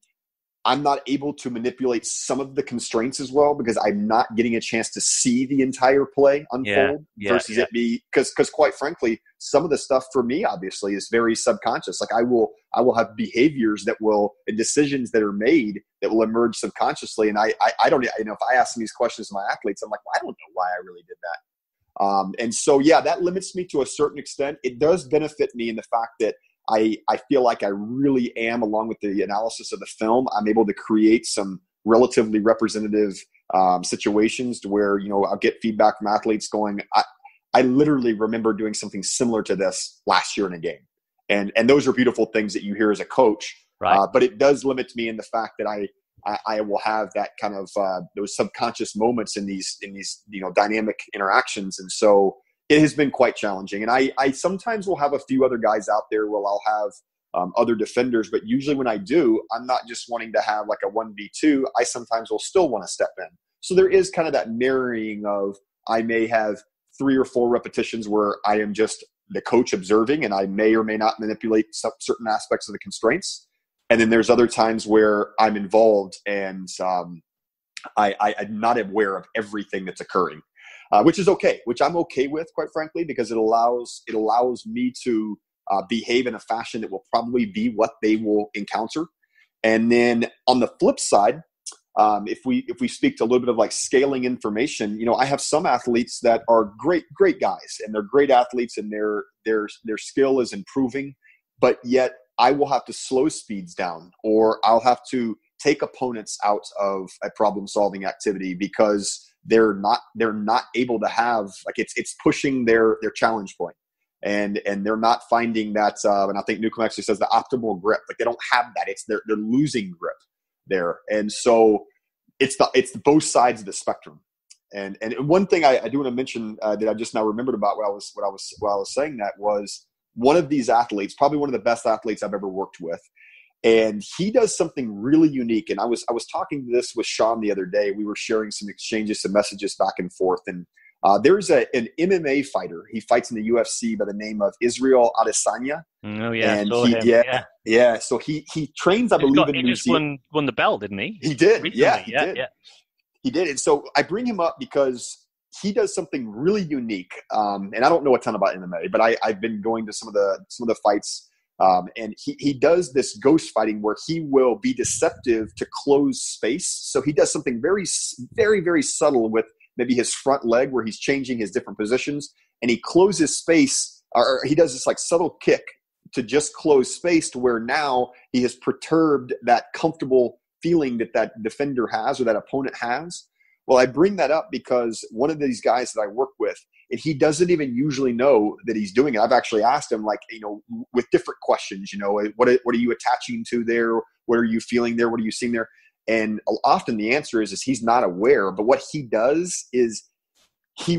I'm not able to manipulate some of the constraints as well, because I'm not getting a chance to see the entire play unfold versus it be, because quite frankly, some of the stuff for me obviously is very subconscious. Like I will have behaviors and decisions that are made that will emerge subconsciously. And I don't, if I ask these questions to my athletes, I'm like, well, I don't know why I really did that. And so, that limits me to a certain extent. It does benefit me in the fact that I feel like I really am, along with the analysis of the film, I'm able to create some relatively representative situations to where, I'll get feedback from athletes going, I literally remember doing something similar to this last year in a game. And those are beautiful things that you hear as a coach. Right. But it does limit me in the fact that I will have that kind of those subconscious moments in these dynamic interactions. And so it has been quite challenging. And I sometimes will have a few other guys out there where I'll have other defenders, but usually when I do, I'm not just wanting to have like a 1v2. I sometimes will still want to step in. So there is kind of that mirroring of, I may have 3 or 4 repetitions where I am just the coach observing, and I may or may not manipulate certain aspects of the constraints. And then there's other times where I'm involved and I'm not aware of everything that's occurring. Which is okay, which I'm okay with, quite frankly, because it allows me to behave in a fashion that will probably be what they will encounter. And then on the flip side, if we speak to a little bit of like scaling information, I have some athletes that are great guys, and they're great athletes, and their skill is improving, but yet I will have to slow speeds down, or I'll have to take opponents out of a problem solving activity because they're not able to have, like, it's pushing their challenge point, and they're not finding that. And I think Newcomb actually says the optimal grip. Like, they don't have that. They're losing grip there, and so it's both sides of the spectrum. And one thing I do want to mention that I just now remembered about while I was saying that was one of these athletes, probably one of the best athletes I've ever worked with. And he does something really unique. And I was talking to this with Shawn the other day. We were sharing some exchanges, some messages back and forth. And There's an MMA fighter. He fights in the UFC by the name of Israel Adesanya. Oh yeah, and saw him. Yeah. So he trains, I believe, in He New just Zealand. won the belt, didn't he? He did. Recently. Yeah, he did. Yeah. He did. And so I bring him up because he does something really unique. And I don't know a ton about MMA, but I've been going to some of the fights. And he does this ghost fighting where he will be deceptive to close space. So he does something very, very, very subtle with maybe his front leg where he's changing his different positions, and he closes space, or he does this like subtle kick to just close space to where now he has perturbed that comfortable feeling that defender has or that opponent has. Well, I bring that up because one of these guys that I work with, and he doesn't even usually know that he's doing it. I've actually asked him, like, with different questions, what are you attaching to there? What are you feeling there? What are you seeing there? And often the answer is he's not aware. But what he does is he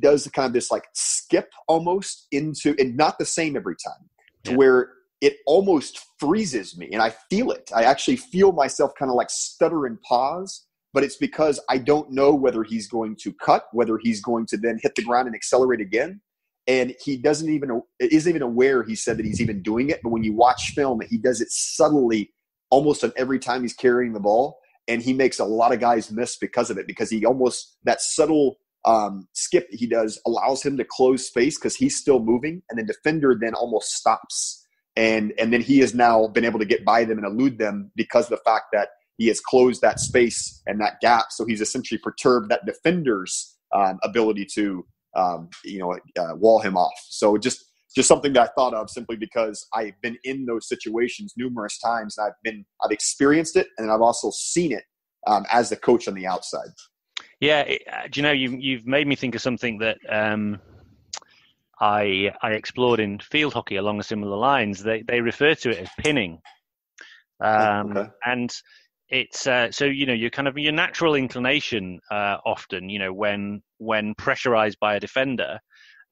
does kind of this like skip almost into, and not the same every time, to where it almost freezes me. And I feel it. I actually feel myself kind of like stutter and pause. But it's because I don't know whether he's going to cut, whether he's going to then hit the ground and accelerate again. And he isn't even aware, he said, that he's even doing it. But when you watch film, he does it subtly almost on every time he's carrying the ball. And he makes a lot of guys miss because of it, because that subtle skip he does allows him to close space because he's still moving. And the defender then almost stops. And then he has now been able to get by them and elude them because of the fact that he has closed that space and that gap. So he's essentially perturbed that defender's ability to, wall him off. So just something that I thought of simply because I've been in those situations numerous times, and I've experienced it, and I've also seen it as the coach on the outside. Yeah, you've made me think of something that I explored in field hockey along a similar lines. They refer to it as pinning, okay. And it's so you're kind of your natural inclination often, when pressurized by a defender,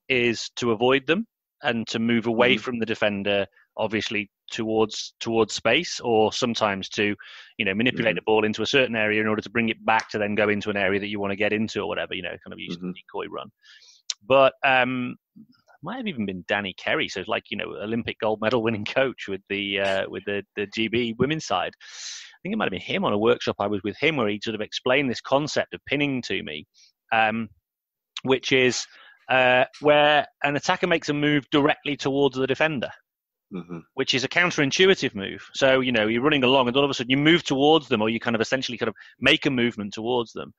is to avoid them and to move away from the defender, obviously towards space, or sometimes to manipulate the ball into a certain area in order to bring it back to then go into an area that you want to get into or whatever, kind of use the decoy run. But might have even been Danny Kerry, so it's like Olympic gold medal winning coach with the GB women's side. I think it might have been him on a workshop I was with him where he sort of explained this concept of pinning to me, which is where an attacker makes a move directly towards the defender, which is a counterintuitive move. So, you're running along and all of a sudden you move towards them, or you kind of essentially kind of make a movement towards them.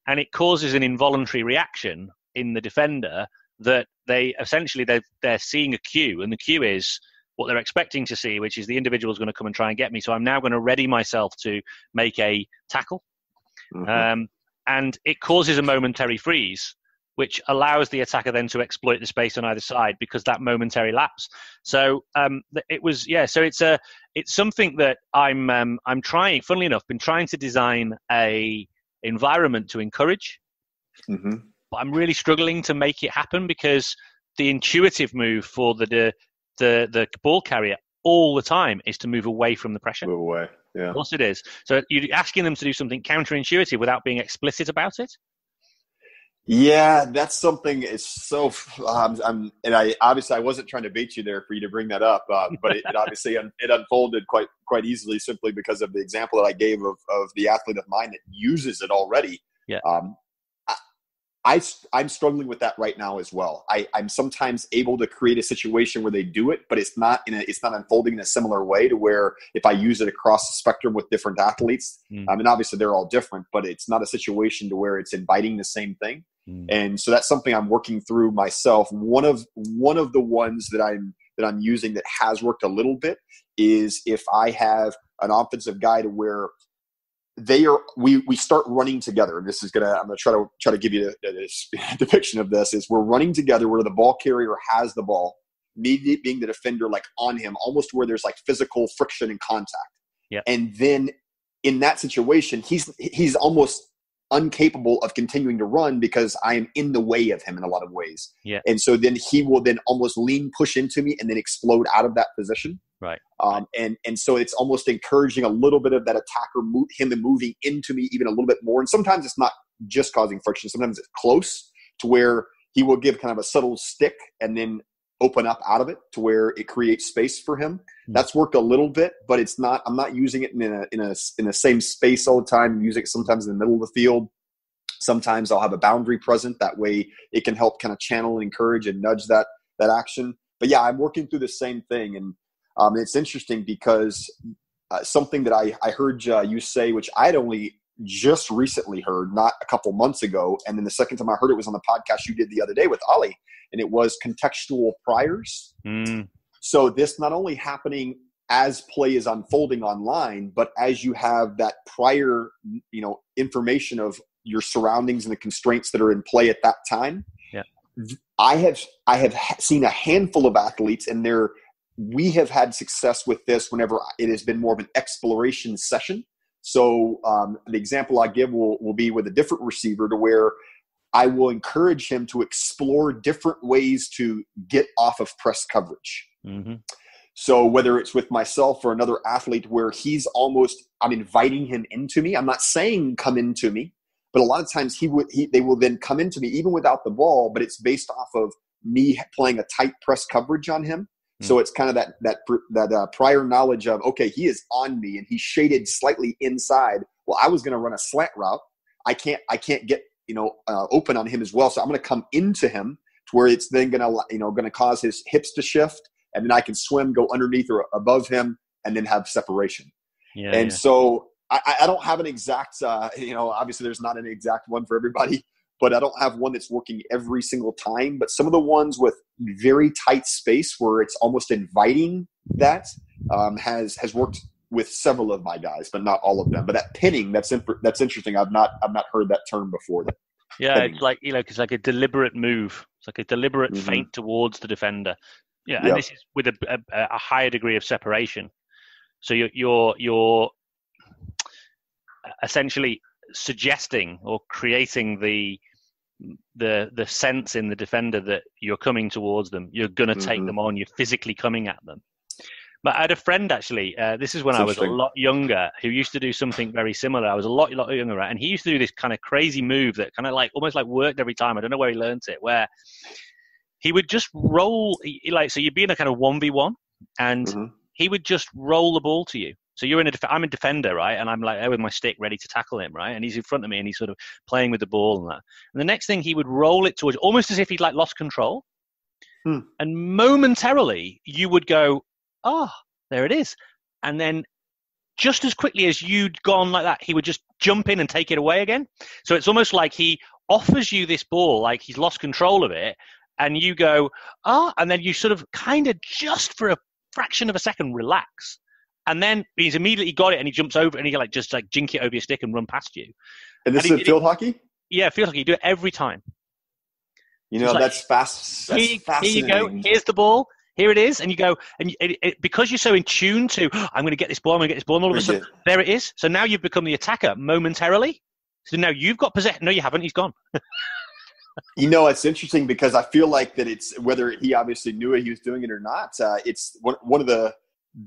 And it causes an involuntary reaction in the defender that they're seeing a cue, and the cue is what they're expecting to see, which is the individual is going to come and try and get me. So I'm now going to ready myself to make a tackle. And it causes a momentary freeze, which allows the attacker then to exploit the space on either side because that momentary lapse. So so it's something that I'm trying, funnily enough, been trying to design a environment to encourage, but I'm really struggling to make it happen because the intuitive move for the ball carrier all the time is to move away from the pressure. Move away, yeah. Of course it is. So you're asking them to do something counterintuitive without being explicit about it? Yeah, that's something. It's so. And I obviously I wasn't trying to bait you there for you to bring that up, but it obviously it unfolded quite easily simply because of the example that I gave of the athlete of mine that uses it already. Yeah. I'm struggling with that right now as well. I'm sometimes able to create a situation where they do it, but it's not unfolding in a similar way to where if I use it across the spectrum with different athletes, and obviously they're all different, but it's not a situation to where it's inviting the same thing. And so that's something I'm working through myself. One of the ones that I'm using that has worked a little bit is if I have an offensive guy to where we start running together. And this is I'm gonna try to give you a depiction of this. Is we're running together where the ball carrier has the ball, me being the defender, like on him, almost where there's like physical friction and contact. Yeah. And then in that situation, he's almost incapable of continuing to run because I am in the way of him in a lot of ways. Yeah. And so then he will then almost push into me and then explode out of that position. Right. And so it's almost encouraging a little bit of that attacker him and moving into me even a little bit more. And sometimes it's not just causing friction. Sometimes it's close to where he will give kind of a subtle stick and then open up out of it to where it creates space for him. That's worked a little bit, but I'm not using it in the same space all the time. I'm using it sometimes in the middle of the field. Sometimes I'll have a boundary present. That way it can help kind of channel and encourage and nudge that action. But yeah, I'm working through the same thing. And it's interesting because something that I heard you say, which I'd only just recently heard, not a couple months ago. And then the second time I heard it was on the podcast you did the other day with Ali, and it was contextual priors. So this not only happening as play is unfolding online, but as you have that prior, information of your surroundings and the constraints that are in play at that time. Yeah. I have seen a handful of athletes, and we have had success with this whenever it has been more of an exploration session. So the example I give will be with a different receiver, to where I will encourage him to explore different ways to get off of press coverage. Mm-hmm. So whether it's with myself or another athlete, where I'm inviting him into me. I'm not saying come into me, but a lot of times they will then come into me even without the ball, but it's based off of me playing a tight press coverage on him. So it's kind of that prior knowledge of, okay, he is on me and he's shaded slightly inside. Well, I was going to run a slant route. I can't get, open on him as well. So I'm going to come into him to where it's then going to cause his hips to shift, and then I can swim, go underneath or above him, and then have separation. So I don't have an exact, obviously there's not an exact one for everybody, but I don't have one that's working every single time. But some of the ones with very tight space where it's almost inviting that has worked with several of my guys, but not all of them. But that pinning, that's interesting. I've not heard that term before. Yeah, pinning. It's like it's like a deliberate move. It's like a deliberate feint towards the defender. Yeah, and this is with a higher degree of separation. So you're essentially suggesting or creating the sense in the defender that you're coming towards them, you're going to take them on, you're physically coming at them. But I had a friend actually, this is when I was a lot younger, who used to do something very similar. I was a lot younger, right? And he used to do this kind of crazy move that kind of almost worked every time. I don't know where he learned it, where he would just roll, so you'd be in a kind of 1v1, and he would just roll the ball to you. So I'm a defender, right? And I'm there with my stick ready to tackle him, right? And he's in front of me and he's sort of playing with the ball and that. And the next thing, he would roll it towards, almost as if he'd lost control. And momentarily you would go, there it is. And then just as quickly as you'd gone like that, he would just jump in and take it away again. So it's almost like he offers you this ball, like he's lost control of it. And you go, and then you sort of kind of just for a fraction of a second relax. And then he's immediately got it, and he jumps over, and he just jink it over your stick and run past you. And this is in field hockey? Yeah, field hockey. You do it every time. That's fast. That's fascinating. Here you go. Here's the ball. Here it is. And you go, and because you're so in tune to, I'm going to get this ball, and all of a sudden, there it is. So now you've become the attacker momentarily. So now you've got possession. No, you haven't. He's gone. It's interesting because I feel like that it's, whether he obviously knew he was doing it or not, it's one of the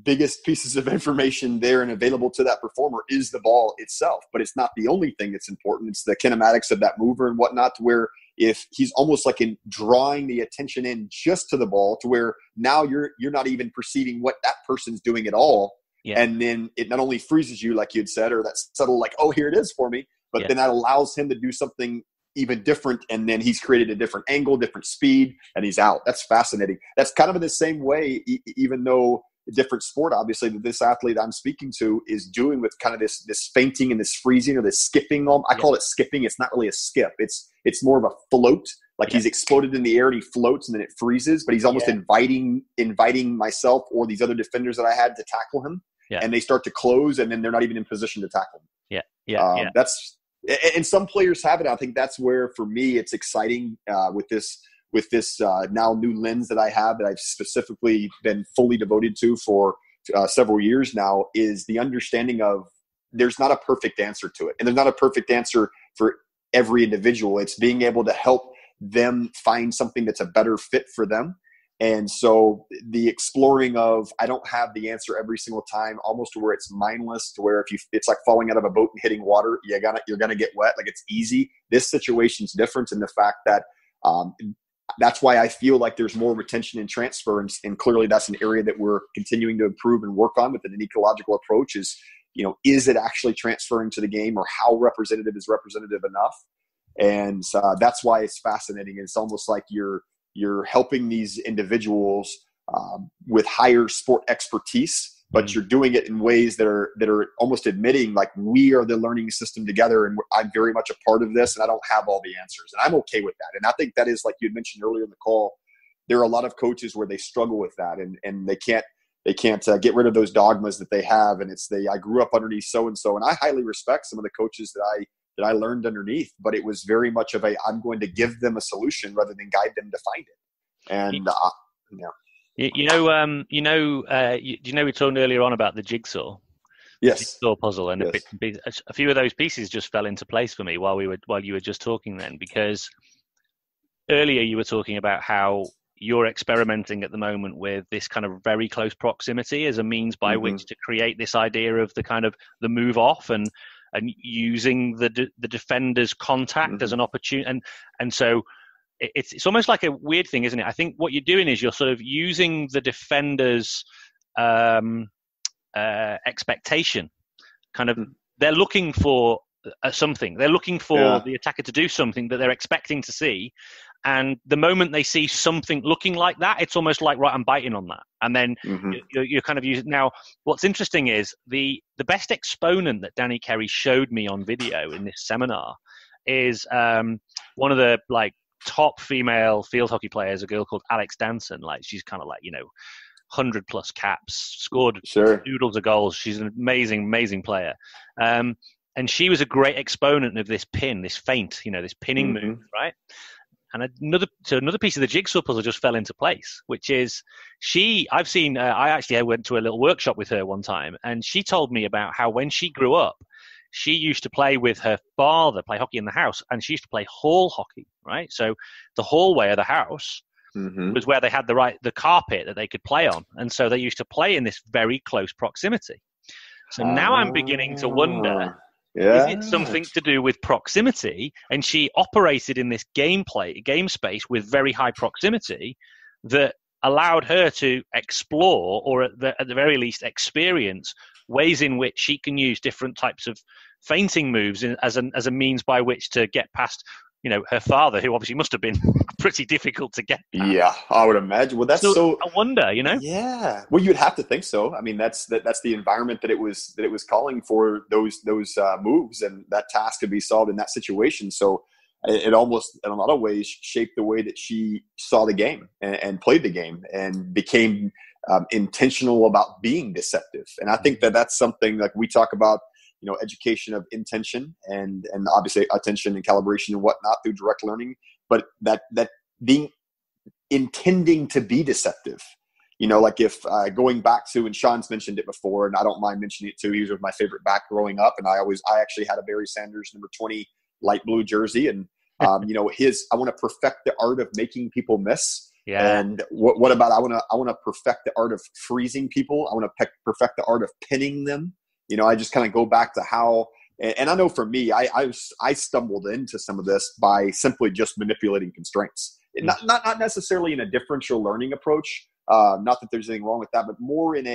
biggest pieces of information there and available to that performer is the ball itself. But it's not the only thing that's important. It's the kinematics of that mover and whatnot, to where if he's almost like in drawing the attention in just to the ball, to where now you're not even perceiving what that person's doing at all. Yeah. And then it not only freezes you, like you'd said, or that subtle, here it is for me, but then that allows him to do something even different. And then he's created a different angle, different speed, and he's out. That's fascinating. That's kind of in the same way, even though a different sport, obviously, that this athlete I'm speaking to is doing with kind of this feinting and this freezing or this skipping. I call it skipping. It's not really a skip. It's more of a float. He's exploded in the air and he floats and then it freezes, but he's almost inviting myself or these other defenders that I had to tackle him. Yeah. And they start to close, and then they're not even in position to tackle him. That's, and some players have it. I think that's where, for me, it's exciting with this now new lens that I have, that I've specifically been fully devoted to for several years now, is the understanding of there's not a perfect answer to it. And there's not a perfect answer for every individual. It's being able to help them find something that's a better fit for them. And so the exploring of, I don't have the answer every single time, almost to where it's mindless, to where it's like falling out of a boat and hitting water. You're gonna get wet. It's easy. This situation's different in the fact that That's why I feel like there's more retention and transfer. And clearly that's an area that we're continuing to improve and work on with an ecological approach is, is it actually transferring to the game, or how representative is representative enough? And that's why it's fascinating. It's almost like you're helping these individuals with higher sport expertise, but you're doing it in ways that are almost admitting like we are the learning system together, and I'm very much a part of this, and I don't have all the answers, and I'm okay with that. And I think that is, like you had mentioned earlier in the call, there are a lot of coaches where they struggle with that, and they can't get rid of those dogmas that they have, and I grew up underneath so and so, and I highly respect some of the coaches that I learned underneath, but it was very much of I'm going to give them a solution rather than guide them to find it. And yeah. You know, we talked earlier on about the jigsaw. Yes. Jigsaw puzzle, and yes. a few of those pieces just fell into place for me while you were just talking then, because earlier you were talking about how you're experimenting at the moment with this kind of very close proximity as a means by which to create this idea of the kind of the move off and using the defender's contact as an opportunity, and so it's almost like a weird thing, isn't it? I think what you're doing is you're sort of using the defender's expectation. Kind of, they're looking for something. They're looking for the attacker to do something that they're expecting to see. And the moment they see something looking like that, it's almost like, right, I'm biting on that. And then you're kind of using. Now, what's interesting is the best exponent that Danny Kerry showed me on video in this seminar is one of the top female field hockey players, a girl called Alex Danson. She's kind of 100 plus caps, scored oodles of goals. She's an amazing player. And she was a great exponent of this feint, this pinning move, right? And another piece of the jigsaw puzzle just fell into place, which is I actually went to a little workshop with her one time, and she told me about how when she grew up, she used to play with her father, play hockey in the house, and she used to play hall hockey, right? So the hallway of the house was where they had the carpet that they could play on. And so they used to play in this very close proximity. So now I'm beginning to wonder, is it something to do with proximity? And she operated in this game space with very high proximity that allowed her to explore, or at the very least experience, ways in which she can use different types of feinting moves as a means by which to get past, her father, who obviously must have been pretty difficult to get past. Yeah, I would imagine. Well, that's so I wonder, Yeah. Well, you'd have to think so. I mean, that's the environment that it was calling for those moves, and that task to be solved in that situation. So it almost, in a lot of ways, shaped the way that she saw the game and played the game, and became intentional about being deceptive. And I think that's something like we talk about, education of intention and obviously attention and calibration and whatnot through direct learning, but that being intending to be deceptive, if going back to, and Shawn's mentioned it before, and I don't mind mentioning it too. He was my favorite back growing up, and I actually had a Barry Sanders number 20 light blue jersey, and I want to perfect the art of making people miss. Yeah. And what about I want to perfect the art of freezing people. I want to perfect the art of pinning them. I just kind of go back to how, and I know for me, I stumbled into some of this by simply just manipulating constraints. Not necessarily in a differential learning approach. Not that there's anything wrong with that, but more in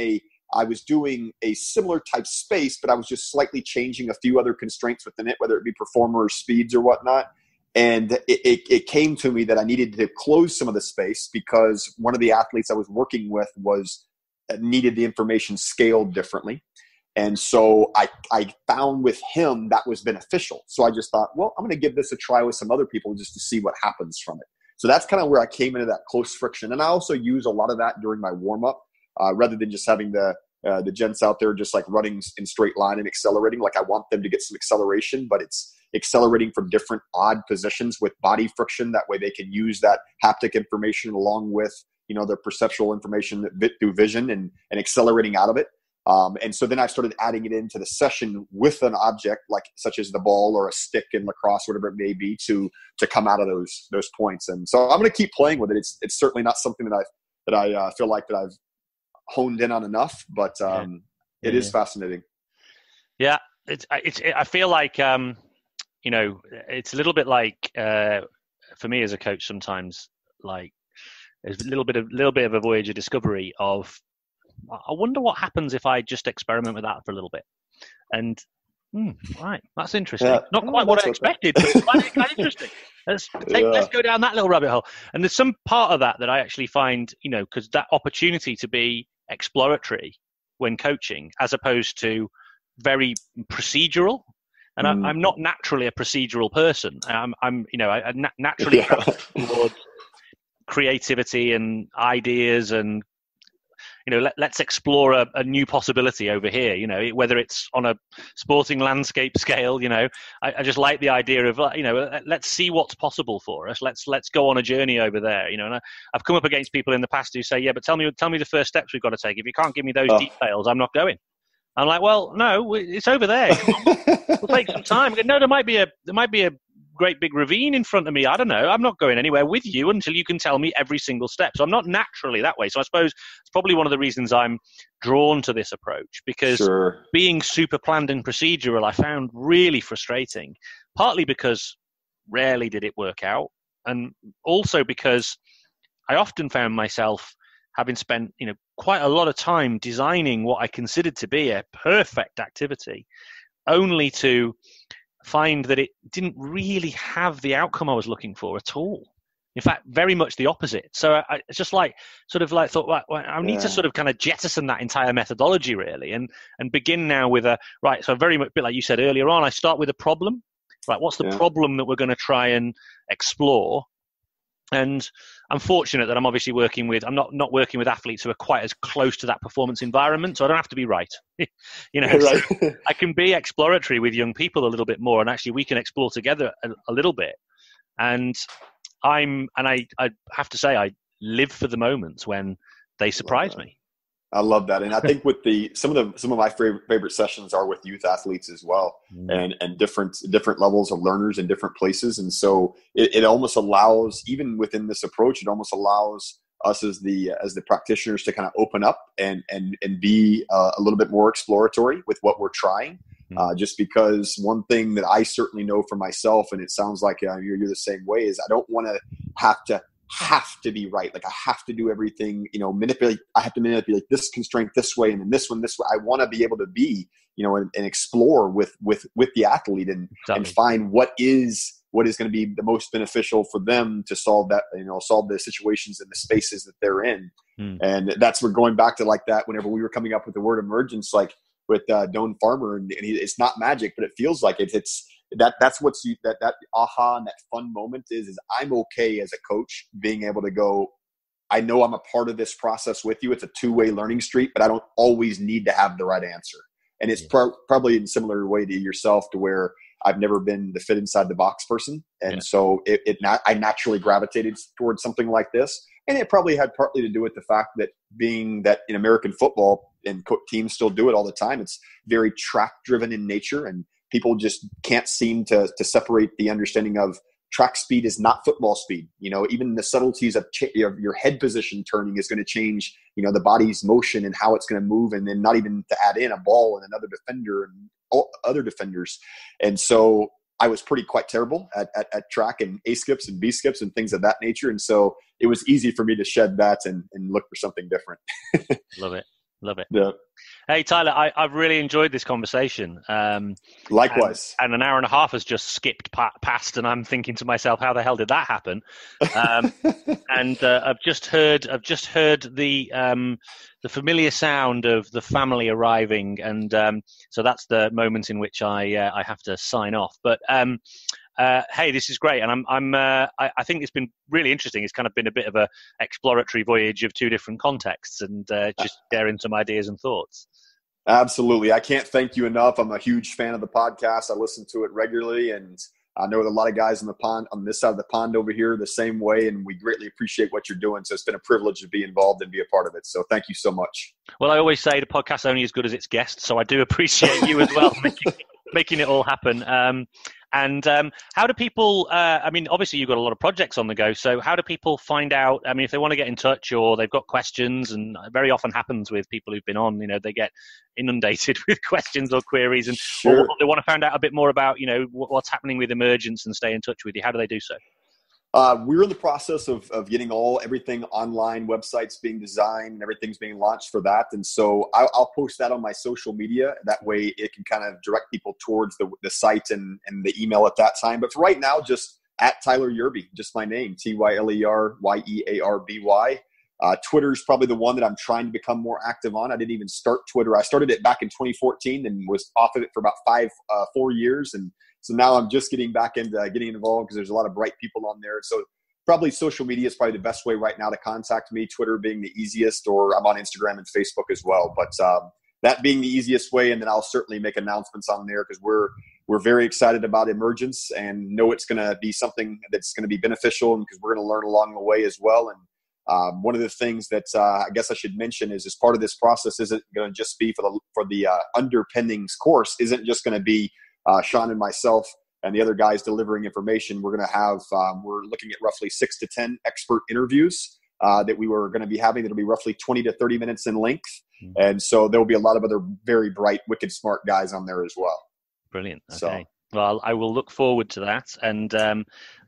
I was doing a similar type space, but I was just slightly changing a few other constraints within it, whether it be performer or speeds or whatnot. And it came to me that I needed to close some of the space because one of the athletes I was working with needed the information scaled differently. And so I found with him that was beneficial. So I just thought, well, I'm going to give this a try with some other people just to see what happens from it. So that's kind of where I came into that close friction. And I also use a lot of that during my warm-up rather than just having the gents out there just running in straight line and accelerating. I want them to get some acceleration, but it's accelerating from different odd positions with body friction. That way they can use that haptic information along with, their perceptual information through vision and accelerating out of it. And so then I started adding it into the session with an object such as the ball or a stick in lacrosse, whatever it may be, to come out of those points. And so I'm going to keep playing with it. It's certainly not something that I feel like that I've honed in on enough, but it is fascinating. Yeah, I feel like it's a little bit like for me as a coach sometimes, like, there's a little bit of a voyage of discovery of, I wonder what happens if I just experiment with that for a little bit. And right, that's interesting. Yeah. Not quite what I expected, but it's quite interesting. Let's go down that little rabbit hole. And there's some part of that I actually find, because that opportunity to be exploratory when coaching, as opposed to very procedural. And I'm not naturally a procedural person. I naturally towards creativity and ideas and, let's explore a new possibility over here, whether it's on a sporting landscape scale, I just like the idea of, let's see what's possible for us. Let's go on a journey over there, and I've come up against people in the past who say, yeah, but tell me the first steps we've got to take. If you can't give me those details, I'm not going. I'm like, well, no, it's over there. We'll take some time. No, there might be a great big ravine in front of me. I don't know. I'm not going anywhere with you until you can tell me every single step. So I'm not naturally that way. So I suppose it's probably one of the reasons I'm drawn to this approach, because being super planned and procedural, I found really frustrating, partly because rarely did it work out. And also because I often found myself having spent, quite a lot of time designing what I considered to be a perfect activity, only to find that it didn't really have the outcome I was looking for at all. In fact, very much the opposite. So I just thought, well, I need to sort of kind of jettison that entire methodology really, and begin now with so very much a bit like you said earlier on, I start with a problem, right? What's the problem that we're going to try and explore? And I'm fortunate that I'm obviously I'm not working with athletes who are quite as close to that performance environment, so I don't have to be right. Right. So I can be exploratory with young people a little bit more, and actually we can explore together a little bit. And I have to say, I live for the moments when they surprise me. I love that. And I think with some of my favorite sessions are with youth athletes as well, and different levels of learners in different places. And so it almost allows, even within this approach, it almost allows us as the practitioners to kind of open up and be a little bit more exploratory with what we're trying. Just because one thing that I certainly know for myself, and it sounds like you're the same way, is I don't want to have to be right. Like I have to do everything, manipulate. I have to manipulate this constraint this way and then this one this way. I want to be able to be, and explore with the athlete and find what is going to be the most beneficial for them to solve that, solve the situations and the spaces that they're in. And that's where going back to like that, whenever we were coming up with the word emergence, like with Doan Farmer, and it's not magic, but it feels like that's what's that aha and that fun moment is I'm okay as a coach being able to go, I know I'm a part of this process with you. It's a two-way learning street, but I don't always need to have the right answer. And it's probably in a similar way to yourself, to where I've never been the fit inside the box person. And so I naturally gravitated towards something like this. And it probably had partly to do with the fact that being that in American football, and teams still do it all the time, it's very track driven in nature, and people just can't seem to separate the understanding of track speed is not football speed. Even the subtleties of your head position turning is going to change, the body's motion and how it's going to move. And then not even to add in a ball and another defender and other defenders. And so I was quite terrible at track and A skips and B skips and things of that nature. And so it was easy for me to shed that and look for something different. Love it. Yeah. Hey, Tyler, I've really enjoyed this conversation. Likewise. And an hour and a half has just skipped past, and I'm thinking to myself, how the hell did that happen? And I've just heard the familiar sound of the family arriving, and so that's the moment in which I have to sign off. But hey, this is great, and I think it's been really interesting. It's kind of been a bit of a exploratory voyage of two different contexts, and just sharing some ideas and thoughts. Absolutely, I can't thank you enough. I'm a huge fan of the podcast. I listen to it regularly, and I know that a lot of guys on this side of the pond over here the same way, and we greatly appreciate what you're doing. So it's been a privilege to be involved and be a part of it. So thank you so much. Well, I always say the podcast's only as good as its guests, so I do appreciate you as well making it all happen. And how do people, obviously you've got a lot of projects on the go, so how do people find out, if they want to get in touch or they've got questions, and it very often happens with people who've been on, they get inundated with questions or queries, and or they want to find out a bit more about, what's happening with emergence and stay in touch with you. How do they do so? We're in the process of getting everything online, websites being designed, and everything's being launched for that. And so I'll post that on my social media. That way it can kind of direct people towards the site and the email at that time. But for right now, just at Tyler Yearby, just my name, TYLERYEARBY. Twitter is probably the one that I'm trying to become more active on. I didn't even start Twitter. I started it back in 2014 and was off of it for about 4 years. And so now I'm just getting back into getting involved because there's a lot of bright people on there. So probably social media is probably the best way right now to contact me, Twitter being the easiest, or I'm on Instagram and Facebook as well. But that being the easiest way, and then I'll certainly make announcements on there because we're very excited about Emergence and know it's going to be something that's going to be beneficial, and because we're going to learn along the way as well. And one of the things that I guess I should mention is, as part of this process, isn't going to just be for the underpinnings course, isn't just going to be Shawn and myself and the other guys delivering information. We're going to have, we're looking at roughly 6 to 10 expert interviews that we were going to be having. That'll be roughly 20 to 30 minutes in length. Mm-hmm. And so there will be a lot of other very bright, wicked smart guys on there as well. Brilliant. Okay. Well, I will look forward to that. And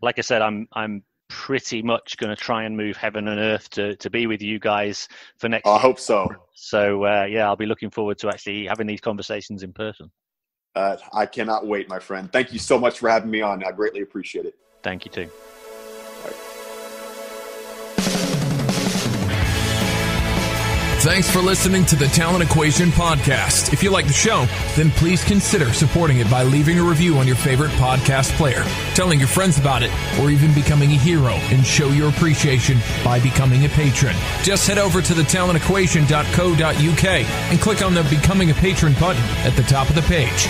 like I said, I'm pretty much going to try and move heaven and earth to be with you guys for next year. I hope so. So, I'll be looking forward to actually having these conversations in person. I cannot wait, my friend. Thank you so much for having me on. I greatly appreciate it. Thank you too. Thanks for listening to the Talent Equation podcast. If you like the show, then please consider supporting it by leaving a review on your favorite podcast player, telling your friends about it, or even becoming a hero and show your appreciation by becoming a patron. Just head over to thetalentequation.co.uk and click on the Becoming a Patron button at the top of the page.